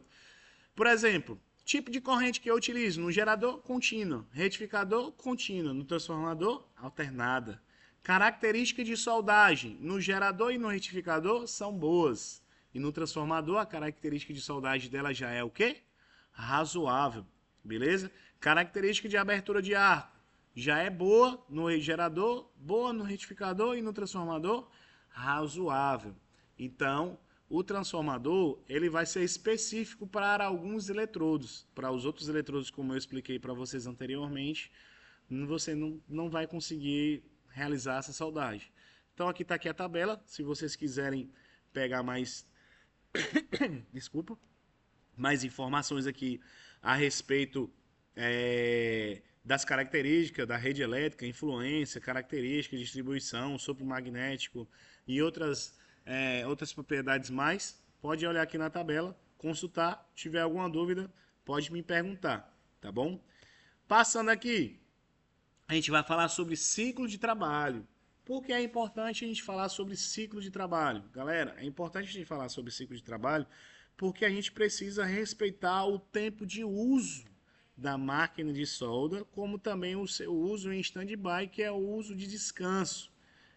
Por exemplo, tipo de corrente que eu utilizo no gerador, contínua, retificador, contínua, no transformador, alternada. Característica de soldagem no gerador e no retificador são boas. E no transformador, a característica de soldagem dela já é o quê? Razoável, beleza? Característica de abertura de arco já é boa no gerador, boa no retificador e no transformador, razoável. Então, o transformador ele vai ser específico para alguns eletrodos. Para os outros eletrodos, como eu expliquei para vocês anteriormente, você não vai conseguir realizar essa soldagem. Então aqui está aqui a tabela. Se vocês quiserem pegar mais, desculpa, mais informações aqui a respeito das características da rede elétrica, influência, característica, distribuição, sopro magnético e outras propriedades mais, pode olhar aqui na tabela, consultar, tiver alguma dúvida, pode me perguntar, tá bom? Passando aqui, a gente vai falar sobre ciclo de trabalho. Por que é importante a gente falar sobre ciclo de trabalho? Galera, é importante a gente falar sobre ciclo de trabalho porque a gente precisa respeitar o tempo de uso da máquina de solda, como também o seu uso em stand-by, que é o uso de descanso,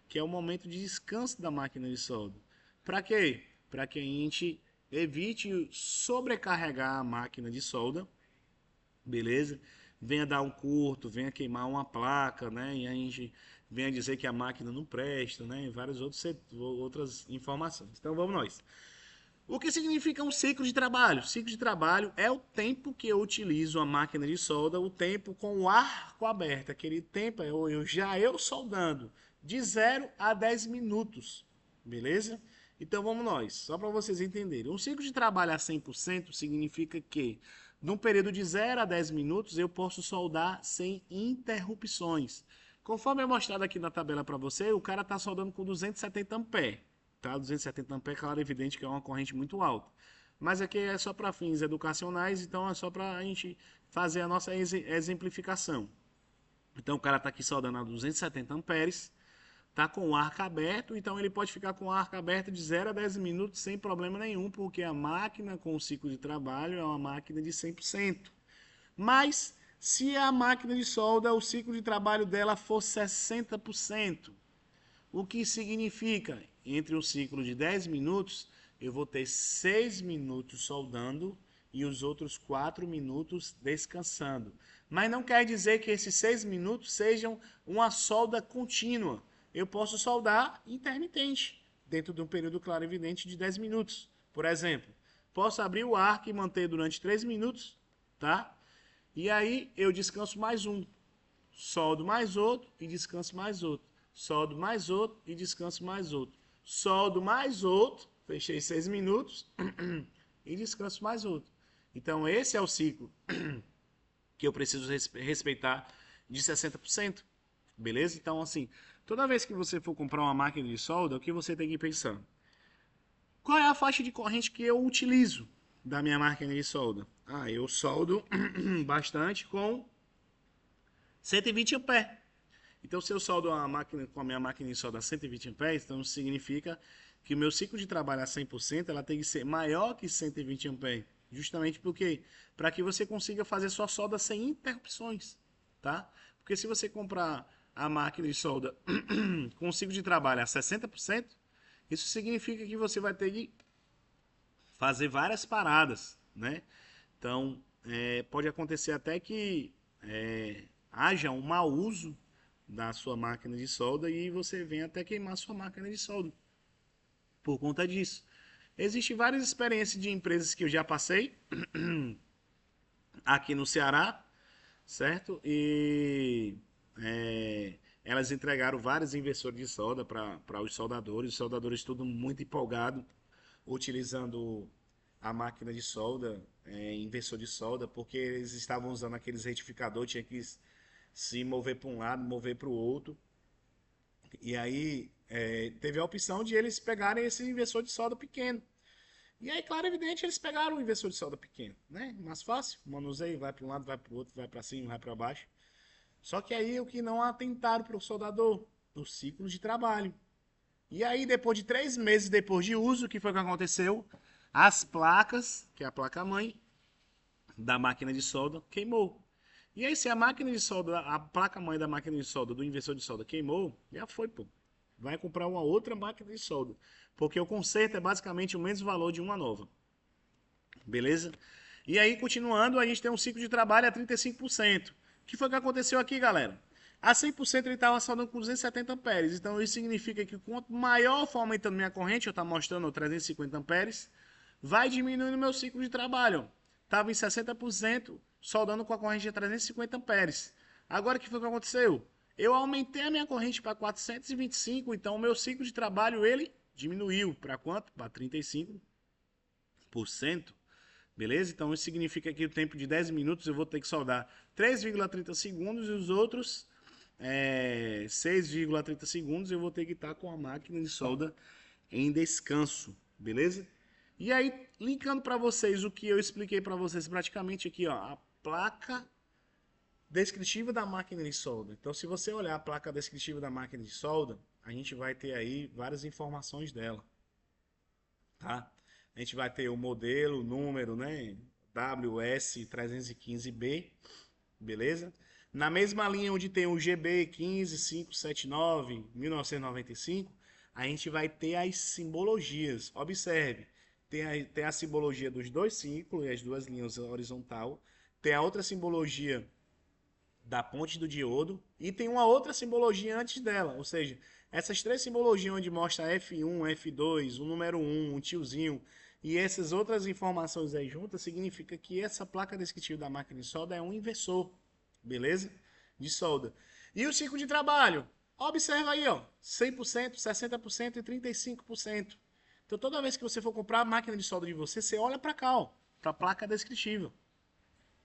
que é o momento de descanso da máquina de solda. Para quê? Para que a gente evite sobrecarregar a máquina de solda, beleza? Venha dar um curto, venha queimar uma placa, né? E a gente venha dizer que a máquina não presta, né? E várias outras informações. Então vamos nós. O que significa um ciclo de trabalho? Ciclo de trabalho é o tempo que eu utilizo a máquina de solda, o tempo com o arco aberto. Aquele tempo eu soldando de 0 a 10 minutos, beleza? Então vamos nós, só para vocês entenderem. Um ciclo de trabalho a 100% significa que num período de 0 a 10 minutos eu posso soldar sem interrupções. Conforme é mostrado aqui na tabela para você, o cara está soldando com 270 amperes. Tá? 270 amperes, claro, evidente que é uma corrente muito alta. Mas aqui é só para fins educacionais, então é só para a gente fazer a nossa exemplificação. Então o cara está aqui soldando a 270 amperes, tá com o arco aberto, então ele pode ficar com o arco aberto de 0 a 10 minutos sem problema nenhum, porque a máquina com o ciclo de trabalho é uma máquina de 100%. Mas se a máquina de solda, o ciclo de trabalho dela for 60%, o que significa, entre um ciclo de 10 minutos, eu vou ter 6 minutos soldando e os outros 4 minutos descansando. Mas não quer dizer que esses 6 minutos sejam uma solda contínua. Eu posso soldar intermitente, dentro de um período claro e evidente de 10 minutos. Por exemplo, posso abrir o arco e manter durante 3 minutos, tá? E aí eu descanso mais um, soldo mais outro e descanso mais outro. Soldo mais outro e descanso mais outro. Soldo mais outro, fechei 6 minutos e descanso mais outro. Então esse é o ciclo que eu preciso respeitar de 60%. Beleza? Então assim, toda vez que você for comprar uma máquina de solda, o que você tem que pensar? Qual é a faixa de corrente que eu utilizo da minha máquina de solda? Ah, eu soldo bastante com 120 amperes. Então, se eu soldo a máquina com a minha máquina de solda a 120 amperes, então significa que o meu ciclo de trabalho a 100%, ela tem que ser maior que 120 amperes. Justamente porque para que você consiga fazer sua solda sem interrupções, tá? Porque se você comprar a máquina de solda com ciclo de trabalho a 60%, isso significa que você vai ter que fazer várias paradas, né? Então, pode acontecer até que haja um mau uso da sua máquina de solda e você venha até queimar sua máquina de solda por conta disso. Existem várias experiências de empresas que eu já passei aqui no Ceará, certo? E elas entregaram vários inversores de solda para os soldadores tudo muito empolgado, utilizando a máquina de solda, inversor de solda, porque eles estavam usando aqueles retificadores, tinha que se mover para um lado, mover para o outro. E aí teve a opção de eles pegarem esse inversor de solda pequeno. E aí, claro, evidente, eles pegaram o inversor de solda pequeno, né? Mais fácil, manuseio, vai para um lado, vai para o outro, vai para cima, vai para baixo. Só que aí o que não atentaram para o soldador? O ciclo de trabalho. E aí, depois de 3 meses depois de uso, o que foi que aconteceu? As placas, que é a placa-mãe da máquina de solda, queimou. E aí, se a máquina de solda, a placa-mãe da máquina de solda, do inversor de solda queimou, já foi, pô. Vai comprar uma outra máquina de solda. Porque o conserto é basicamente o mesmo valor de uma nova. Beleza? E aí, continuando, a gente tem um ciclo de trabalho a 35%. O que foi que aconteceu aqui, galera? A 100% ele estava soldando com 270 amperes. Então, isso significa que quanto maior for aumentando minha corrente, eu estou mostrando 350 amperes, vai diminuindo meu ciclo de trabalho. Estava em 60%, soldando com a corrente de 350 amperes. Agora, o que foi que aconteceu? Eu aumentei a minha corrente para 425, então o meu ciclo de trabalho ele diminuiu para quanto? Para 35%. Beleza? Então isso significa que o tempo de 10 minutos eu vou ter que soldar 3,30 segundos e os outros 6,30 segundos eu vou ter que estar com a máquina de solda em descanso. Beleza? E aí, linkando para vocês o que eu expliquei para vocês praticamente aqui, ó, a placa descritiva da máquina de solda. Então, se você olhar a placa descritiva da máquina de solda, a gente vai ter aí várias informações dela, tá? A gente vai ter o modelo, o número, né? WS315B, beleza? Na mesma linha onde tem o GB 15579 1995, a gente vai ter as simbologias. Observe, tem a simbologia dos dois ciclos e as duas linhas horizontal, tem a outra simbologia da ponte do diodo e tem uma outra simbologia antes dela, ou seja, essas três simbologias onde mostra F1, F2, o número 1, um tiozinho e essas outras informações aí juntas, significa que essa placa descritiva da máquina de solda é um inversor, beleza? De solda. E o ciclo de trabalho? Observa aí, ó, 100%, 60% e 35%. Então toda vez que você for comprar a máquina de solda de você, você olha para cá, ó, para a placa descritiva.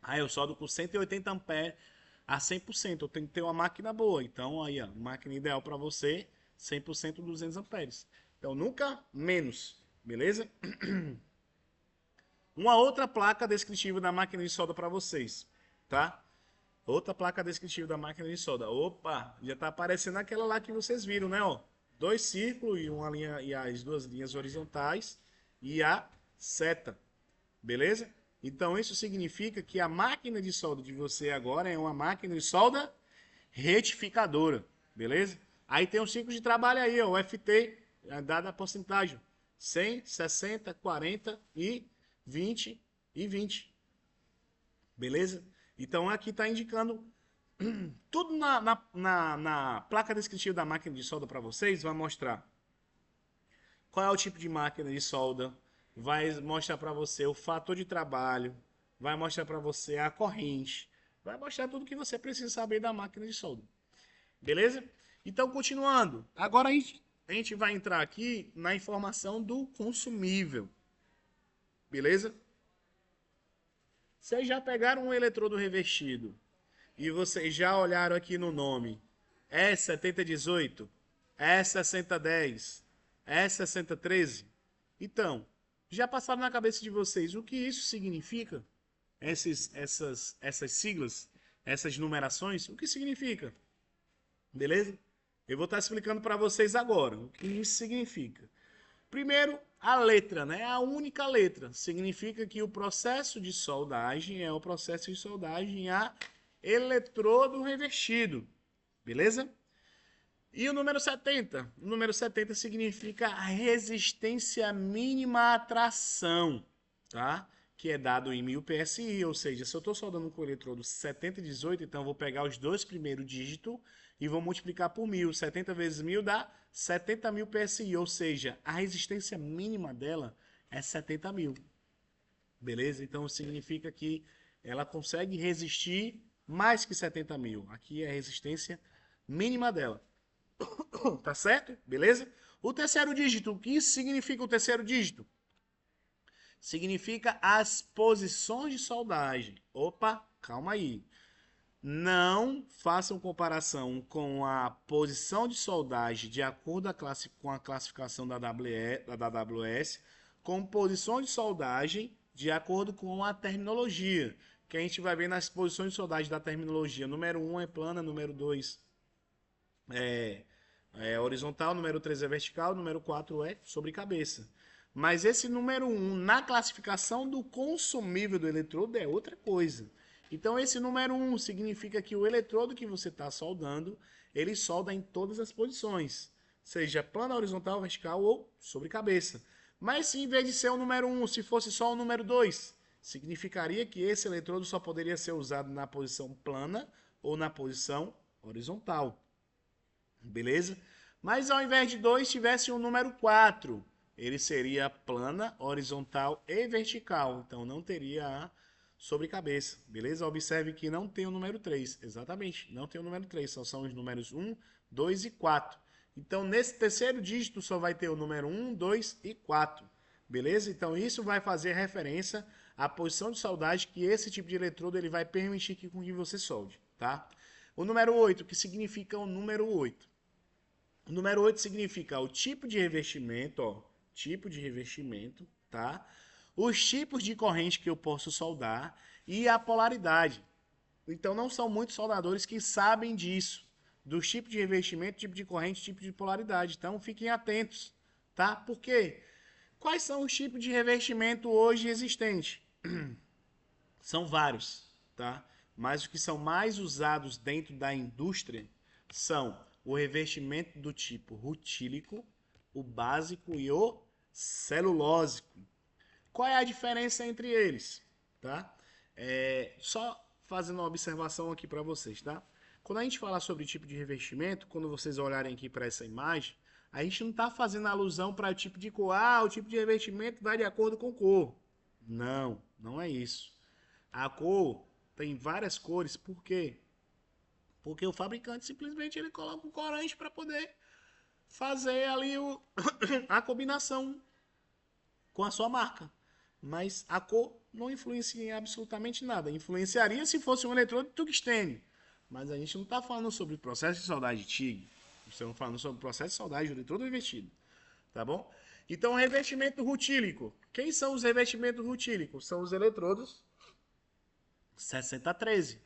Ah, eu soldo com 180 amperes a 100%. Eu tenho que ter uma máquina boa. Então, aí, ó, máquina ideal para você, 100% 200 amperes. Então, nunca menos, beleza? Uma outra placa descritiva da máquina de solda para vocês, tá? Outra placa descritiva da máquina de solda. Opa, já está aparecendo aquela lá que vocês viram, né? Ó, dois círculos e uma linha e as duas linhas horizontais e a seta, beleza? Então isso significa que a máquina de solda de você agora é uma máquina de solda retificadora, beleza? Aí tem um ciclo de trabalho aí, ó, o FT, dada a porcentagem: 100, 60, 40 e 20 e 20, beleza? Então aqui está indicando tudo na placa descritiva da máquina de solda para vocês. Vai mostrar qual é o tipo de máquina de solda, vai mostrar para você o fator de trabalho, vai mostrar para você a corrente, vai mostrar tudo que você precisa saber da máquina de solda. Beleza? Então, continuando. Agora a gente vai entrar aqui na informação do consumível. Beleza? Vocês já pegaram um eletrodo revestido e vocês já olharam aqui no nome E7018, E6010, E6013? Então, já passaram na cabeça de vocês o que isso significa? Essas siglas, essas numerações, o que significa? Beleza? Eu vou estar explicando para vocês agora o que isso significa. Primeiro, a letra, né? A única letra. Significa que o processo de soldagem é o processo de soldagem a eletrodo revestido. Beleza? E o número 70? O número 70 significa a resistência mínima à tração, tá? Que é dado em 1000 PSI, ou seja, se eu estou soldando com o eletrodo 7018, então eu vou pegar os dois primeiros dígitos e vou multiplicar por 1000. 70 vezes 1000 dá 70.000 PSI, ou seja, a resistência mínima dela é 70.000. Beleza? Então significa que ela consegue resistir mais que 70.000. Aqui é a resistência mínima dela. Tá certo? Beleza? O terceiro dígito, o que significa o terceiro dígito? Significa as posições de soldagem. Opa, calma aí. Não façam comparação com a posição de soldagem de acordo com a classificação da AWS com posições de soldagem de acordo com a terminologia, que a gente vai ver nas posições de soldagem da terminologia. Número 1 é plana, número 2 é horizontal, número 3 é vertical, número 4 é sobre cabeça. Mas esse número 1 na classificação do consumível do eletrodo é outra coisa. Então esse número 1 significa que o eletrodo que você está soldando, ele solda em todas as posições, seja plana, horizontal, vertical ou sobre cabeça. Mas se em vez de ser o número 1, se fosse só o número 2, significaria que esse eletrodo só poderia ser usado na posição plana ou na posição horizontal. Beleza? Mas ao invés de 2, tivesse um número 4. Ele seria plana, horizontal e vertical. Então não teria a sobrecabeça. Beleza? Observe que não tem o número 3. Exatamente, não tem o número 3. São os números 1, 2 e 4. Então nesse terceiro dígito só vai ter o número 1, 2 e 4. Beleza? Então isso vai fazer referência à posição de soldagem que esse tipo de eletrodo ele vai permitir que você solde. Tá? O número 8, que significa o número 8. O número 8 significa o tipo de revestimento, ó, tipo de revestimento, tá? Os tipos de corrente que eu posso soldar e a polaridade. Então não são muitos soldadores que sabem disso, dos tipos de revestimento, tipo de corrente, tipo de polaridade. Então fiquem atentos, tá? Por quê? Quais são os tipos de revestimento hoje existentes? São vários, tá? Mas os que são mais usados dentro da indústria são o revestimento do tipo rutílico, o básico e o celulósico. Qual é a diferença entre eles? Tá? Só fazendo uma observação aqui para vocês, tá? Quando a gente fala sobre tipo de revestimento, quando vocês olharem aqui para essa imagem, a gente não está fazendo alusão para o tipo de cor. Ah, o tipo de revestimento vai de acordo com cor. Não, não é isso. A cor tem várias cores, por quê? Porque o fabricante simplesmente ele coloca um corante para poder fazer ali a combinação com a sua marca. Mas a cor não influencia em absolutamente nada. Influenciaria se fosse um eletrodo de tungstênio. Mas a gente não está falando sobre o processo de soldagem de TIG. Estamos falando sobre o processo de soldagem de eletrodo revestido. Tá bom? Então, revestimento rutílico. Quem são os revestimentos rutílicos? São os eletrodos 6013.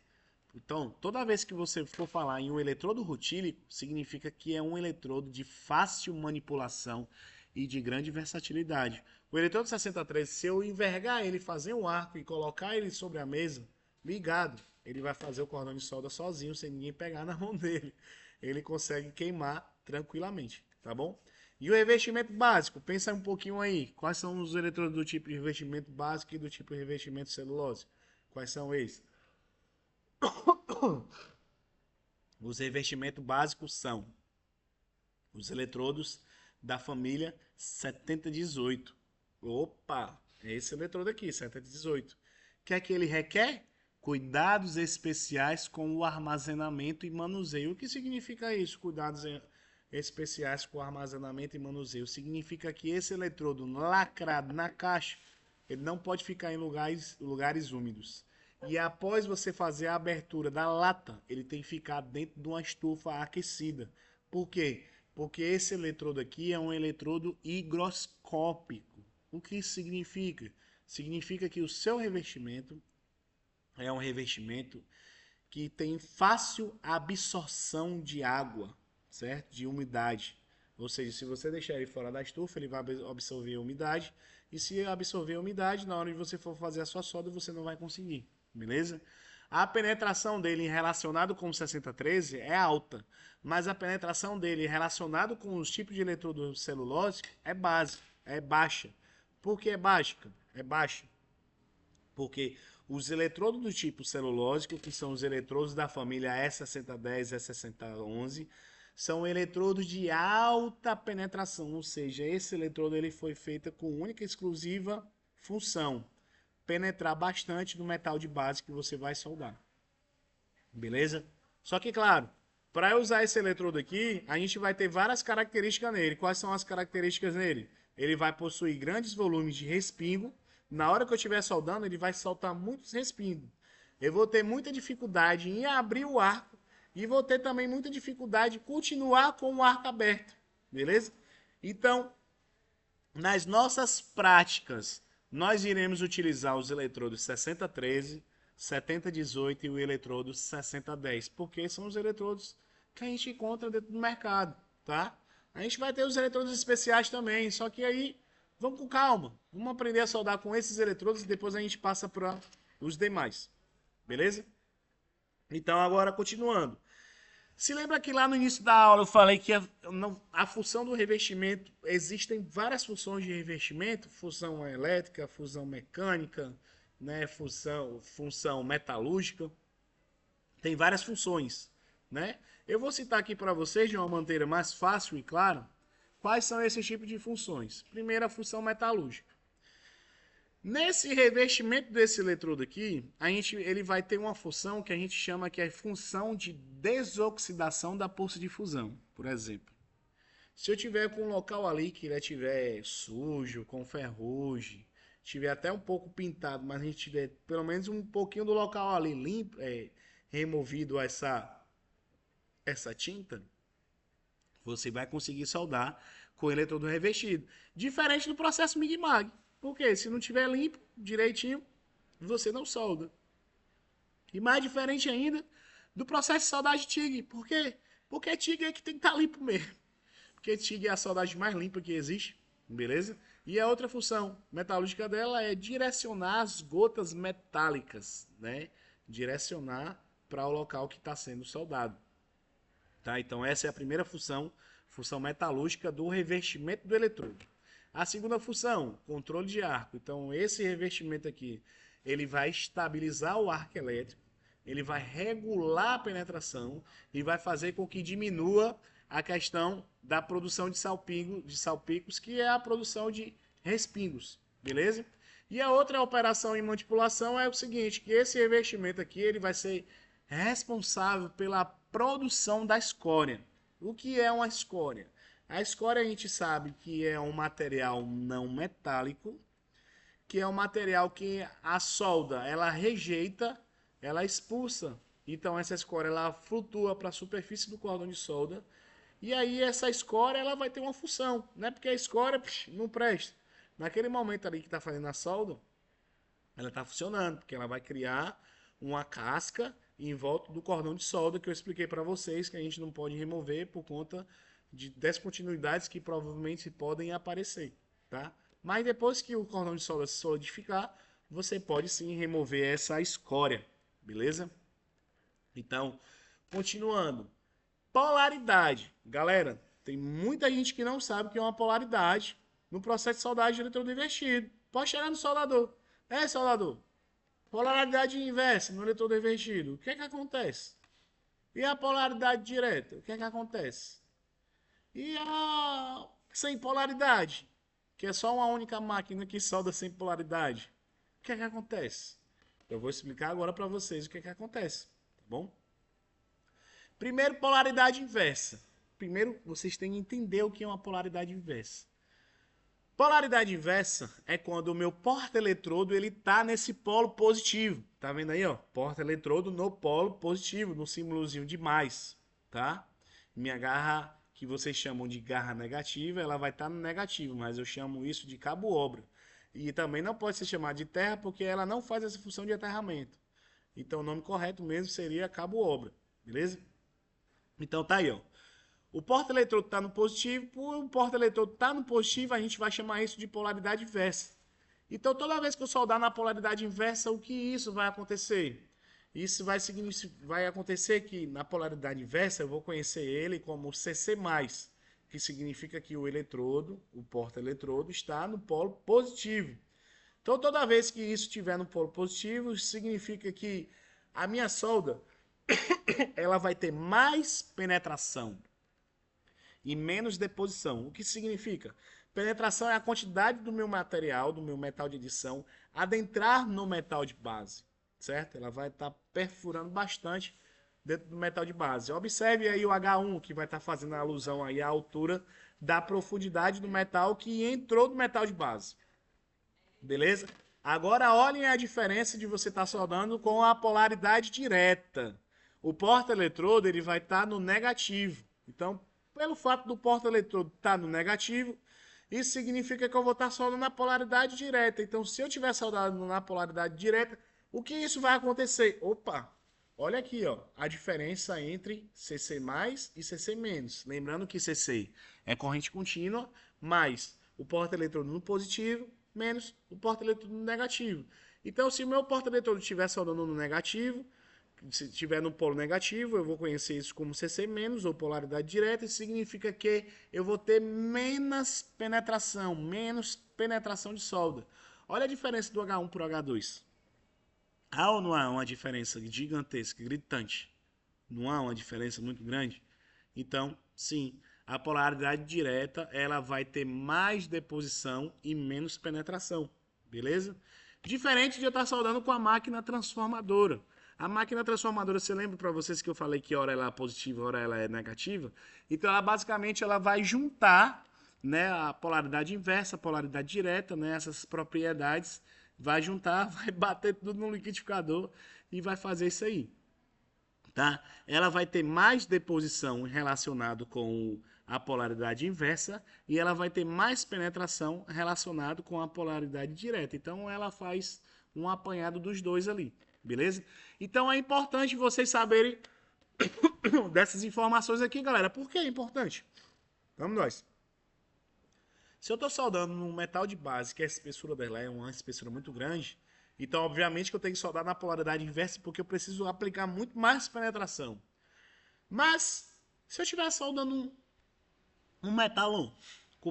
Então, toda vez que você for falar em um eletrodo rutílico, significa que é um eletrodo de fácil manipulação e de grande versatilidade. O eletrodo 63, se eu envergar ele, fazer um arco e colocar ele sobre a mesa, ligado, ele vai fazer o cordão de solda sozinho, sem ninguém pegar na mão dele. Ele consegue queimar tranquilamente, tá bom? E o revestimento básico, pensa um pouquinho aí. Quais são os eletrodos do tipo de revestimento básico e do tipo de revestimento celulose? Quais são eles? Os revestimentos básicos são os eletrodos da família 7018. Opa, é esse eletrodo aqui, 7018. O que é que ele requer? Cuidados especiais com o armazenamento e manuseio. O que significa isso? Cuidados especiais com o armazenamento e manuseio. Significa que esse eletrodo lacrado na caixa, ele não pode ficar em lugares úmidos. E após você fazer a abertura da lata, ele tem que ficar dentro de uma estufa aquecida. Por quê? Porque esse eletrodo aqui é um eletrodo higroscópico. O que isso significa? Significa que o seu revestimento é um revestimento que tem fácil absorção de água, certo? De umidade. Ou seja, se você deixar ele fora da estufa, ele vai absorver a umidade. E se absorver a umidade, na hora de você for fazer a sua solda, você não vai conseguir. Beleza? A penetração dele relacionado com o 6013 é alta, mas a penetração dele relacionado com os tipos de eletrodo celulose é baixa. Por que é baixa? É baixa porque os eletrodos do tipo celulósico, que são os eletrodos da família E6010 e E6011, são eletrodos de alta penetração, ou seja, esse eletrodo ele foi feito com única e exclusiva função, penetrar bastante no metal de base que você vai soldar. Beleza? Só que, claro, para usar esse eletrodo aqui, a gente vai ter várias características nele. Quais são as características nele? Ele vai possuir grandes volumes de respingo. Na hora que eu estiver soldando, ele vai soltar muitos respingos. Eu vou ter muita dificuldade em abrir o arco e vou ter também muita dificuldade em continuar com o arco aberto. Beleza? Então, nas nossas práticas, nós iremos utilizar os eletrodos 6013, 7018 e o eletrodo 6010, porque são os eletrodos que a gente encontra dentro do mercado, tá? A gente vai ter os eletrodos especiais também, só que aí vamos com calma. Vamos aprender a soldar com esses eletrodos e depois a gente passa para os demais, beleza? Então agora continuando. Se lembra que lá no início da aula eu falei que a função do revestimento, existem várias funções de revestimento, função elétrica, função mecânica, né, função metalúrgica, tem várias funções, né? Eu vou citar aqui para vocês de uma maneira mais fácil e clara, quais são esses tipos de funções. Primeiro, a função metalúrgica. Nesse revestimento desse eletrodo aqui, ele vai ter uma função que a gente chama que é função de desoxidação da poça de fusão, por exemplo. Se eu tiver com um local ali que ele estiver sujo, com ferrugem, tiver até um pouco pintado, mas a gente tiver pelo menos um pouquinho do local ali limpo, removido essa tinta, você vai conseguir soldar com o eletrodo revestido. Diferente do processo MIG-MAG. Porque se não tiver limpo direitinho, você não solda. E mais diferente ainda do processo de soldagem TIG. Por quê? Porque TIG é que tem que estar limpo mesmo. Porque TIG é a soldagem mais limpa que existe, beleza? E a outra função metalúrgica dela é direcionar as gotas metálicas, né? Direcionar para o local que está sendo soldado. Tá? Então essa é a primeira função metalúrgica do revestimento do eletrodo. A segunda função, controle de arco. Então, esse revestimento aqui, ele vai estabilizar o arco elétrico, ele vai regular a penetração e vai fazer com que diminua a questão da produção de salpicos, que é a produção de respingos, beleza? E a outra operação em manipulação é o seguinte, que esse revestimento aqui, ele vai ser responsável pela produção da escória. O que é uma escória? A escória a gente sabe que é um material não metálico, que é um material que a solda ela rejeita, ela expulsa. Então essa escória ela flutua para a superfície do cordão de solda e aí essa escória ela vai ter uma função, né? Porque a escória não presta. Naquele momento ali que está fazendo a solda, ela está funcionando, porque ela vai criar uma casca em volta do cordão de solda que eu expliquei para vocês, que a gente não pode remover por conta de descontinuidades que provavelmente podem aparecer, tá? Mas depois que o cordão de solda se solidificar, você pode sim remover essa escória, beleza? Então, continuando. Polaridade. Galera, tem muita gente que não sabe o que é uma polaridade no processo de soldagem de eletrodo invertido. Pode chegar no soldador. Soldador, polaridade inversa no eletrodo invertido. O que é que acontece? E a polaridade direta? O que é que acontece? E a sem polaridade? Que é só uma única máquina que solda sem polaridade. O que é que acontece? Eu vou explicar agora para vocês o que é que acontece, tá bom? Primeiro, polaridade inversa. Primeiro, vocês têm que entender o que é uma polaridade inversa. Polaridade inversa é quando o meu porta-eletrodo ele tá nesse polo positivo. Tá vendo aí, ó? Porta-eletrodo no polo positivo, no símbolozinho de mais, tá? Minha garra, que vocês chamam de garra negativa, ela vai estar no negativo, mas eu chamo isso de cabo-obra. E também não pode ser chamada de terra porque ela não faz essa função de aterramento. Então o nome correto mesmo seria cabo-obra, beleza? Então tá aí, ó. O porta-eletrodo está no positivo, por o porta-eletrodo estar no positivo, a gente vai chamar isso de polaridade inversa. Então, toda vez que eu soldar na polaridade inversa, o que isso vai acontecer? Isso vai acontecer que na polaridade inversa eu vou conhecer ele como CC+, que significa que o eletrodo, o porta-eletrodo, está no polo positivo. Então, toda vez que isso estiver no polo positivo, significa que a minha solda ela vai ter mais penetração e menos deposição. O que significa? Penetração é a quantidade do meu material, do meu metal de adição, adentrar no metal de base, certo? Ela vai estar perfurando bastante dentro do metal de base. Observe aí o H1, que vai estar fazendo a alusão aí à altura da profundidade do metal que entrou no metal de base. Beleza? Agora olhem a diferença de você estar soldando com a polaridade direta. O porta-eletrodo ele vai estar no negativo. Então, pelo fato do porta-eletrodo estar no negativo, isso significa que eu vou estar soldando na polaridade direta. Então, se eu tiver soldado na polaridade direta, o que isso vai acontecer? Opa, olha aqui, ó, a diferença entre CC+, e CC-. Lembrando que CC é corrente contínua, mais o porta-eletrodo no positivo, menos o porta-eletrodo no negativo. Então, se o meu porta-eletrodo estiver soldando no negativo, se estiver no polo negativo, eu vou conhecer isso como CC-, ou polaridade direta, e significa que eu vou ter menos penetração de solda. Olha a diferença do H1 para o H2. Há ou não há uma diferença gigantesca, gritante? Não há uma diferença muito grande? Então, sim, a polaridade direta ela vai ter mais deposição e menos penetração, beleza? Diferente de eu estar soldando com a máquina transformadora. A máquina transformadora, você lembra para vocês que eu falei que hora ela é positiva, hora ela é negativa? Então, ela basicamente ela vai juntar, né, a polaridade inversa, a polaridade direta, né, essas propriedades, vai juntar, vai bater tudo no liquidificador e vai fazer isso aí. Tá? Ela vai ter mais deposição relacionado com a polaridade inversa e ela vai ter mais penetração relacionado com a polaridade direta. Então ela faz um apanhado dos dois ali, beleza? Então é importante vocês saberem dessas informações aqui, galera. Por que é importante? Vamos nós. Se eu estou soldando num metal de base, que a espessura dela é uma espessura muito grande, então obviamente que eu tenho que soldar na polaridade inversa porque eu preciso aplicar muito mais penetração. Mas, se eu estiver soldando um metal com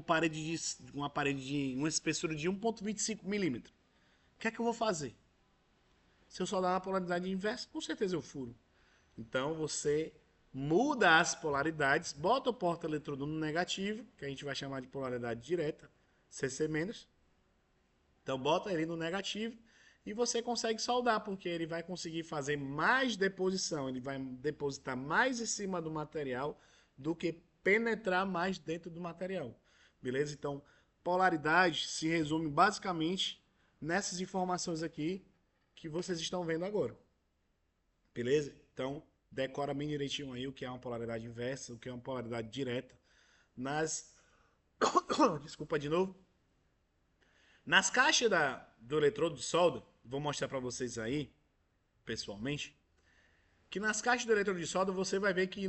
uma parede de uma espessura de 1,25 milímetros, o que é que eu vou fazer? Se eu soldar na polaridade inversa, com certeza eu furo. Então você muda as polaridades, bota o porta-eletrodo no negativo, que a gente vai chamar de polaridade direta, CC-. Então bota ele no negativo e você consegue soldar, porque ele vai conseguir fazer mais deposição, ele vai depositar mais em cima do material do que penetrar mais dentro do material. Beleza? Então, polaridade se resume basicamente nessas informações aqui que vocês estão vendo agora. Beleza? Então, decora bem direitinho aí o que é uma polaridade inversa, o que é uma polaridade direta. Desculpa de novo. Nas caixas do eletrodo de solda, vou mostrar para vocês aí, pessoalmente. que nas caixas do eletrodo de solda você vai ver que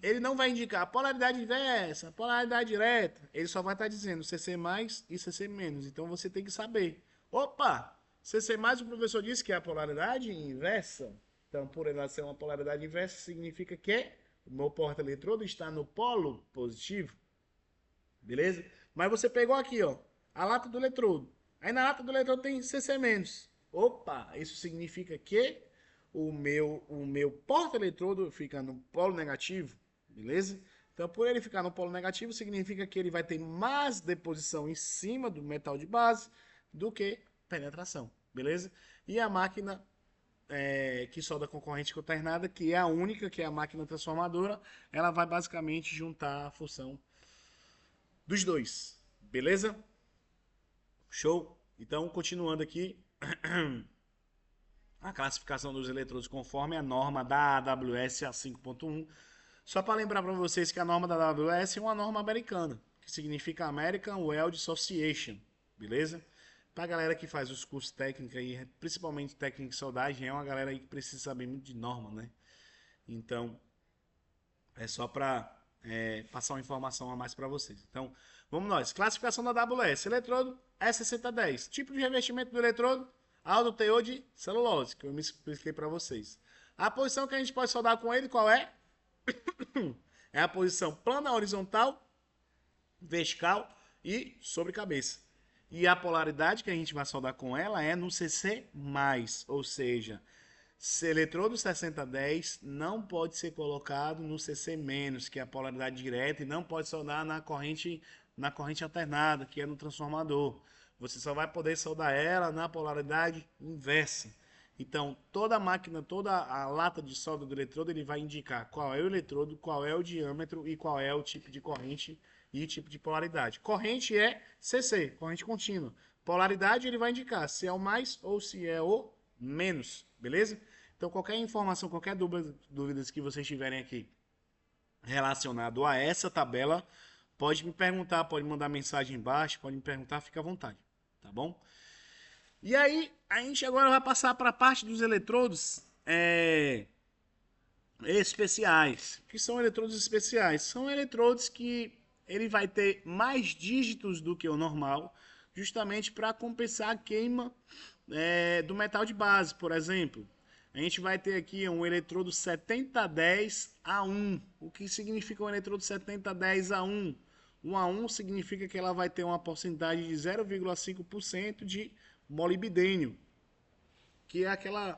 ele não vai indicar polaridade inversa, polaridade direta. Ele só vai estar dizendo CC mais e CC menos. Então você tem que saber. Opa! CC mais o professor disse que é a polaridade inversa. Então, por ela ser uma polaridade inversa, significa que o meu porta-eletrodo está no polo positivo. Beleza? Mas você pegou aqui, ó, a lata do eletrodo. Aí na lata do eletrodo tem CC-. Opa! Isso significa que o meu porta-eletrodo fica no polo negativo, beleza? Então, por ele ficar no polo negativo, significa que ele vai ter mais deposição em cima do metal de base do que penetração, beleza? E a máquina que solda com corrente alternada, que é a única, que é a máquina transformadora, ela vai basicamente juntar a função dos dois, beleza? Show? Então, continuando aqui, a classificação dos eletrodos conforme a norma da AWS A5.1. Só para lembrar para vocês que a norma da AWS é uma norma americana, que significa American Weld Association, beleza? Para a galera que faz os cursos técnicos aí, principalmente técnica de soldagem, é uma galera aí que precisa saber muito de norma, né? Então, é só para passar uma informação a mais para vocês. Então, vamos nós. Classificação da AWS. Eletrodo E6010. Tipo de revestimento do eletrodo, alto teor de celulose, que eu me expliquei para vocês. A posição que a gente pode soldar com ele, qual é? É a posição plana horizontal, vertical e sobre cabeça. E a polaridade que a gente vai soldar com ela é no CC+, ou seja, eletrodo 6010 não pode ser colocado no CC-, que é a polaridade direta, e não pode soldar na corrente alternada, que é no transformador. Você só vai poder soldar ela na polaridade inversa. Então, toda a máquina, toda a lata de solda do eletrodo, ele vai indicar qual é o eletrodo, qual é o diâmetro e qual é o tipo de corrente e tipo de polaridade. Corrente é CC, corrente contínua. Polaridade ele vai indicar se é o mais ou se é o menos, beleza? Então, qualquer informação, qualquer dúvidas que vocês tiverem aqui relacionado a essa tabela, pode me perguntar, pode mandar mensagem embaixo, pode me perguntar, fica à vontade, tá bom? E aí, a gente agora vai passar para a parte dos eletrodos especiais. O que são eletrodos especiais? São eletrodos que ele vai ter mais dígitos do que o normal, justamente para compensar a queima do metal de base, por exemplo. A gente vai ter aqui um eletrodo 7010A1. O que significa um eletrodo 7010A1? Um A1 significa que ela vai ter uma porcentagem de 0,5% de molibdênio, que é aquele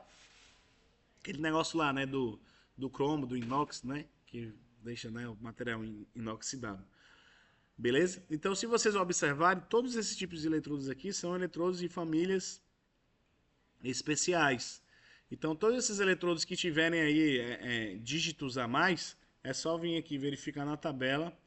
negócio lá, né, do cromo, do inox, né, que deixa, né, o material inoxidado. Beleza? Então, se vocês observarem, todos esses tipos de eletrodos aqui são eletrodos de famílias especiais. Então, todos esses eletrodos que tiverem aí dígitos a mais, é só vir aqui verificar na tabela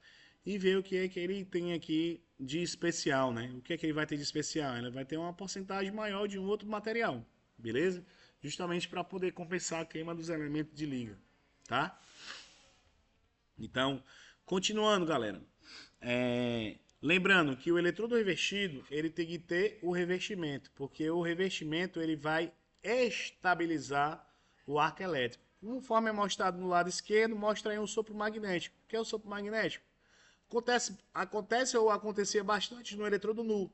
e ver o que é que ele tem aqui de especial, né? O que é que ele vai ter de especial? Ele vai ter uma porcentagem maior de um outro material, beleza? Justamente para poder compensar a queima dos elementos de liga, tá? Então, continuando, galera. Lembrando que o eletrodo revestido, ele tem que ter o revestimento, porque o revestimento ele vai estabilizar o arco elétrico. Conforme é mostrado no lado esquerdo, mostra aí um sopro magnético. O que é o sopro magnético? Acontece ou acontecia bastante no eletrodo nu.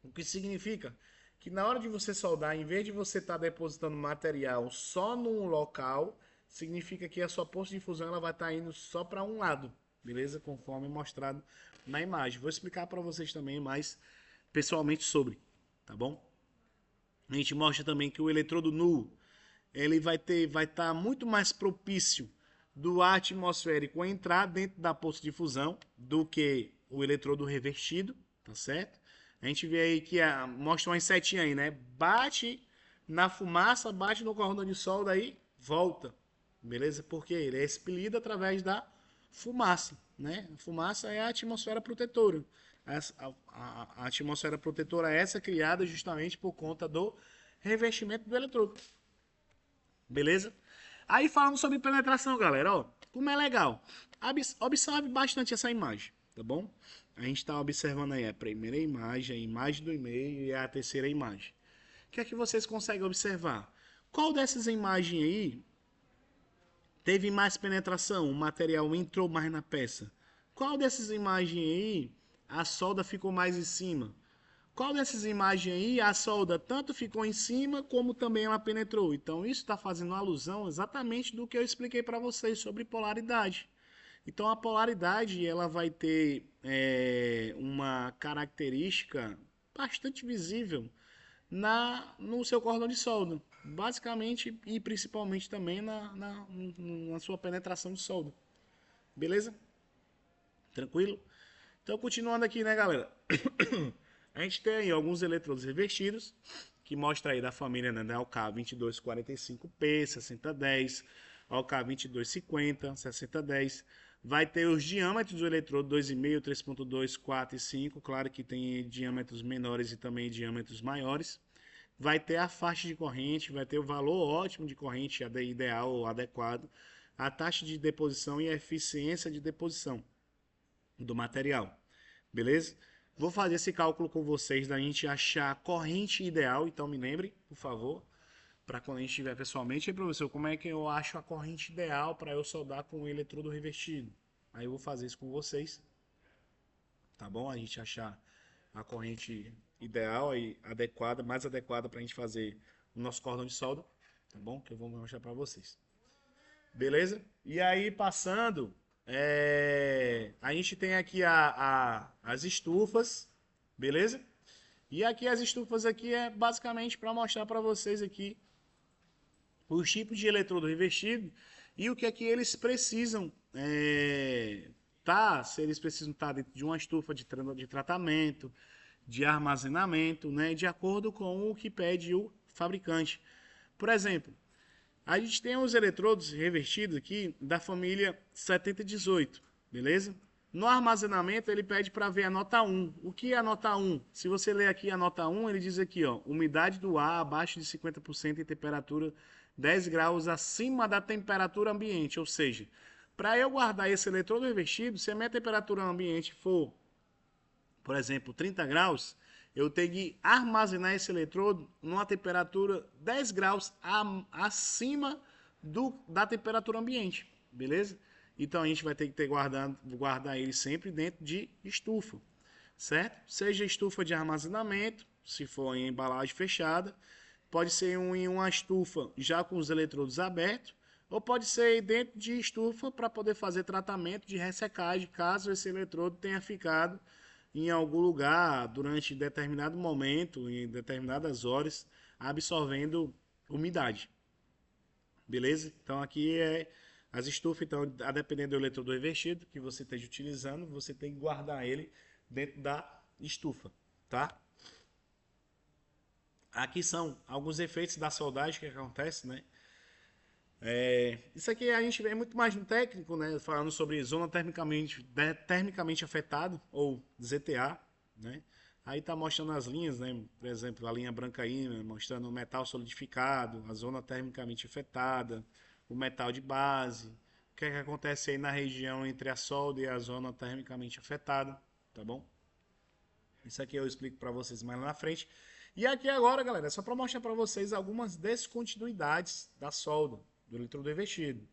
O que significa que na hora de você soldar, em vez de você estar depositando material só num local, significa que a sua poça de fusão ela vai estar indo só para um lado, beleza? Conforme mostrado na imagem. Vou explicar para vocês também mais pessoalmente sobre, tá bom? A gente mostra também que o eletrodo nu ele vai estar muito mais propício do ar atmosférico entrar dentro da poça de fusão do que o eletrodo revestido, tá certo? A gente vê aí que mostra uma setinha aí, né? Bate na fumaça, bate no cordão de solda aí, volta, beleza? Porque ele é expelido através da fumaça, né? A fumaça é a atmosfera protetora. A atmosfera protetora é essa criada justamente por conta do revestimento do eletrodo. Beleza? Aí falando sobre penetração, galera, ó, como é legal. Observe bastante essa imagem, tá bom? A gente está observando aí a primeira imagem, a imagem do e-mail e a terceira imagem. O que é que vocês conseguem observar? Qual dessas imagens aí Teve mais penetração, o material entrou mais na peça. Qual dessas imagens aí a solda ficou mais em cima? Qual dessas imagens aí a solda tanto ficou em cima como também ela penetrou? Então isso está fazendo alusão exatamente do que eu expliquei para vocês sobre polaridade. Então a polaridade ela vai ter uma característica bastante visível no seu cordão de solda. Basicamente e principalmente também na sua penetração de solda. Beleza? Tranquilo? Então, continuando aqui, né, galera? A gente tem aí alguns eletrodos revestidos, que mostra aí da família, né, da OK2245P, 6010, OK2250, 6010. Vai ter os diâmetros do eletrodo 2,5, 3.2, 4 e 5. Claro que tem diâmetros menores e também diâmetros maiores. Vai ter a faixa de corrente, vai ter o valor ótimo de corrente ideal ou adequado, a taxa de deposição e a eficiência de deposição do material. Beleza? Vou fazer esse cálculo com vocês da gente achar a corrente ideal, então me lembre, por favor, para quando a gente estiver pessoalmente. E professor, como é que eu acho a corrente ideal para eu soldar com o eletrodo revestido? Aí eu vou fazer isso com vocês, tá bom? A gente achar a corrente ideal e adequada, mais adequada para a gente fazer o nosso cordão de solda, tá bom? Que eu vou mostrar para vocês. Beleza? E aí, passando, a gente tem aqui as estufas, beleza? E aqui as estufas aqui é basicamente para mostrar para vocês aqui os tipos de eletrodo revestido e o que é que eles precisam se eles precisam estar dentro de uma estufa de tratamento, de armazenamento, né, de acordo com o que pede o fabricante. Por exemplo, a gente tem os eletrodos revestidos aqui da família 7018, beleza? No armazenamento ele pede para ver a nota 1. O que é a nota 1? Se você ler aqui a nota 1, ele diz aqui, ó, umidade do ar abaixo de 50% e temperatura 10 graus acima da temperatura ambiente. Ou seja, para eu guardar esse eletrodo revestido, se a minha temperatura ambiente for, por exemplo, 30 graus, eu tenho que armazenar esse eletrodo numa temperatura 10 graus acima da temperatura ambiente, beleza? Então a gente vai ter que guardar ele sempre dentro de estufa, certo? Seja estufa de armazenamento, se for em embalagem fechada, pode ser em uma estufa já com os eletrodos abertos, ou pode ser dentro de estufa para poder fazer tratamento de ressecagem, caso esse eletrodo tenha ficado em algum lugar durante determinado momento, em determinadas horas, absorvendo umidade. Beleza? Então aqui as estufas, então, a depender do eletrodo revestido que você esteja utilizando, você tem que guardar ele dentro da estufa, tá? Aqui são alguns efeitos da soldagem que acontece, né? Isso aqui a gente vê muito mais no técnico, né? Falando sobre zona termicamente afetado, ou ZTA, né? Aí tá mostrando as linhas, né? Por exemplo, a linha branca aí, né? Mostrando o metal solidificado, a zona termicamente afetada, o metal de base, o que é que acontece aí na região entre a solda e a zona termicamente afetada, tá bom? Isso aqui eu explico para vocês mais lá na frente. E aqui agora, galera, é só para mostrar para vocês algumas descontinuidades da solda, do eletrodo revestido.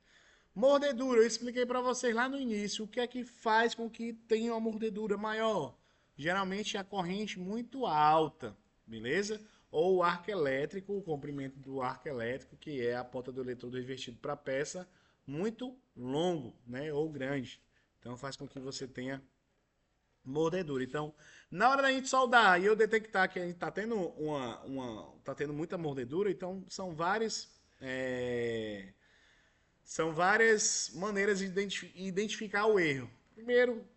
Mordedura, eu expliquei para vocês lá no início o que é que faz com que tenha uma mordedura maior. Geralmente a corrente muito alta, beleza? Ou o arco elétrico, o comprimento do arco elétrico, que é a ponta do eletrodo revestido para a peça, muito longo, né? Ou grande. Então faz com que você tenha mordedura. Então, na hora da gente soldar e eu detectar que a gente tá tendo tá tendo muita mordedura, então são várias maneiras de identificar o erro. Primeiro,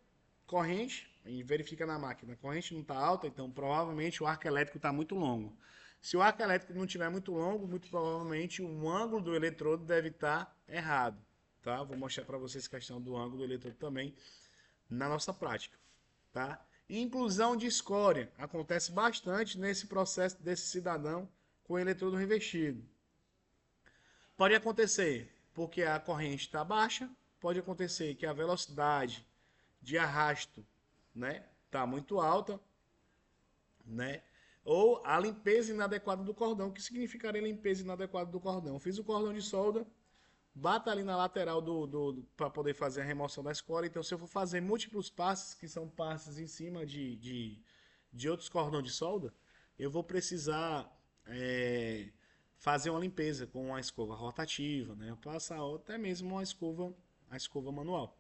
corrente, e verifica na máquina. A corrente não está alta, então provavelmente o arco elétrico está muito longo. Se o arco elétrico não estiver muito longo, muito provavelmente o ângulo do eletrodo deve estar errado. Tá? Vou mostrar para vocês a questão do ângulo do eletrodo também na nossa prática. Tá? Inclusão de escória acontece bastante nesse processo desse cidadão com o eletrodo revestido. Pode acontecer porque a corrente está baixa, pode acontecer que a velocidade de arrasto, né, está muito alta, né? Ou a limpeza inadequada do cordão. O que significaria limpeza inadequada do cordão? Fiz o cordão de solda, bata ali na lateral para poder fazer a remoção da escória. Então, se eu for fazer múltiplos passes, que são passes em cima de outros cordões de solda, eu vou precisar fazer uma limpeza com uma escova rotativa, né? Passar até mesmo a escova manual.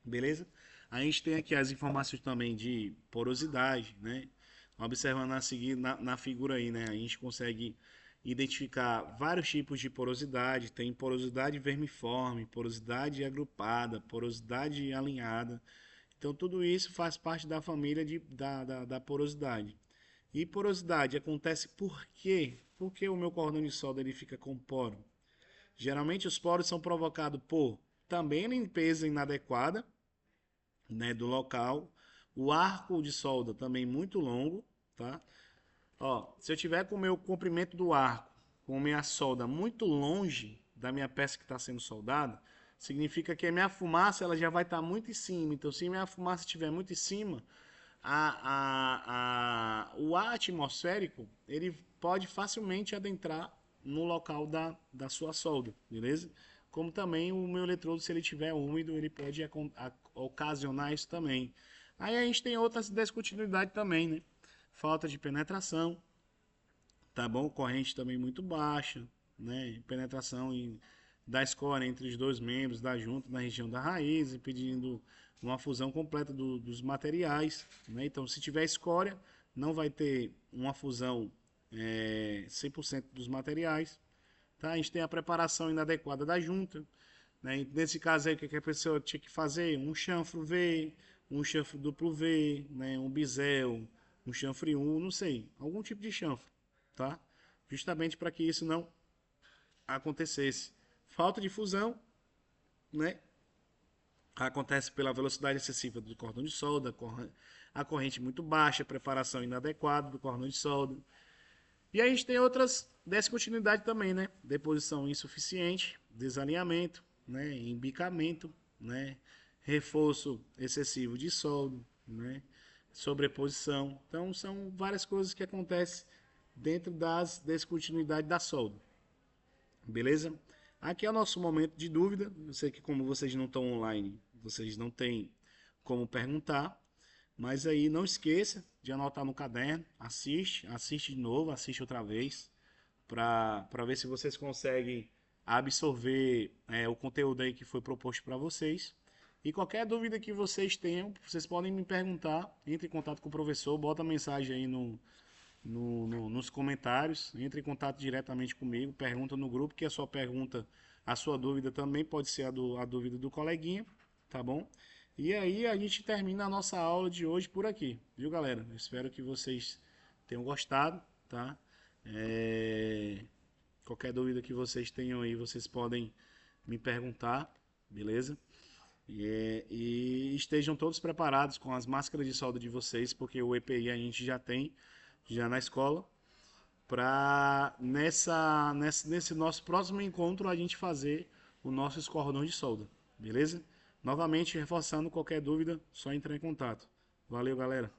Beleza? A gente tem aqui as informações também de porosidade, né? Observando a seguir na figura aí, né? A gente consegue identificar vários tipos de porosidade. Tem porosidade vermiforme, porosidade agrupada, porosidade alinhada. Então, tudo isso faz parte da família da porosidade. E porosidade acontece por quê? Porque o meu cordão de solda ele fica com poro. Geralmente os poros são provocados por também limpeza inadequada, né, do local. O arco de solda também muito longo, tá? Ó, se eu tiver com o meu comprimento do arco, com a minha solda muito longe da minha peça que está sendo soldada, significa que a minha fumaça ela já vai estar muito em cima. Então, se a minha fumaça estiver muito em cima, o ar atmosférico ele pode facilmente adentrar no local da sua solda, beleza? Como também o meu eletrodo, se ele estiver úmido, ele pode ocasionar isso também. Aí a gente tem outras descontinuidades também, né? Falta de penetração, tá bom? Corrente também muito baixa, né? Penetração da escória entre os dois membros da junta na região da raiz, impedindo uma fusão completa dos materiais, né? Então, se tiver escória, não vai ter uma fusão 100% dos materiais, tá? A gente tem a preparação inadequada da junta, né? Nesse caso aí, o que a pessoa tinha que fazer? Um chanfro V, um chanfro duplo V, né? Um bisel, um chanfre 1, não sei, algum tipo de chanfro, tá? Justamente para que isso não acontecesse. Falta de fusão, né? Acontece pela velocidade excessiva do cordão de solda, a corrente muito baixa, a preparação inadequada do cordão de solda. E aí a gente tem outras descontinuidades também, né? Deposição insuficiente, desalinhamento, né? Embicamento, né? Reforço excessivo de solda, né? Sobreposição. Então são várias coisas que acontecem dentro das descontinuidades da solda. Beleza? Aqui é o nosso momento de dúvida. Eu sei que como vocês não estão online, vocês não têm como perguntar. Mas aí não esqueça de anotar no caderno, assiste de novo, assiste outra vez, para ver se vocês conseguem absorver o conteúdo aí que foi proposto para vocês. E qualquer dúvida que vocês tenham, vocês podem me perguntar, entre em contato com o professor, bota mensagem aí nos comentários, entre em contato diretamente comigo, pergunta no grupo, que a sua pergunta, a sua dúvida também pode ser a dúvida do coleguinha, tá bom? E aí a gente termina a nossa aula de hoje por aqui, viu galera? Eu espero que vocês tenham gostado, tá? Qualquer dúvida que vocês tenham aí, vocês podem me perguntar, beleza? E estejam todos preparados com as máscaras de solda de vocês, porque o EPI a gente já tem, já na escola, para nesse nosso próximo encontro a gente fazer o nosso cordão de solda, beleza? Novamente, reforçando, qualquer dúvida, só entrar em contato. Valeu, galera!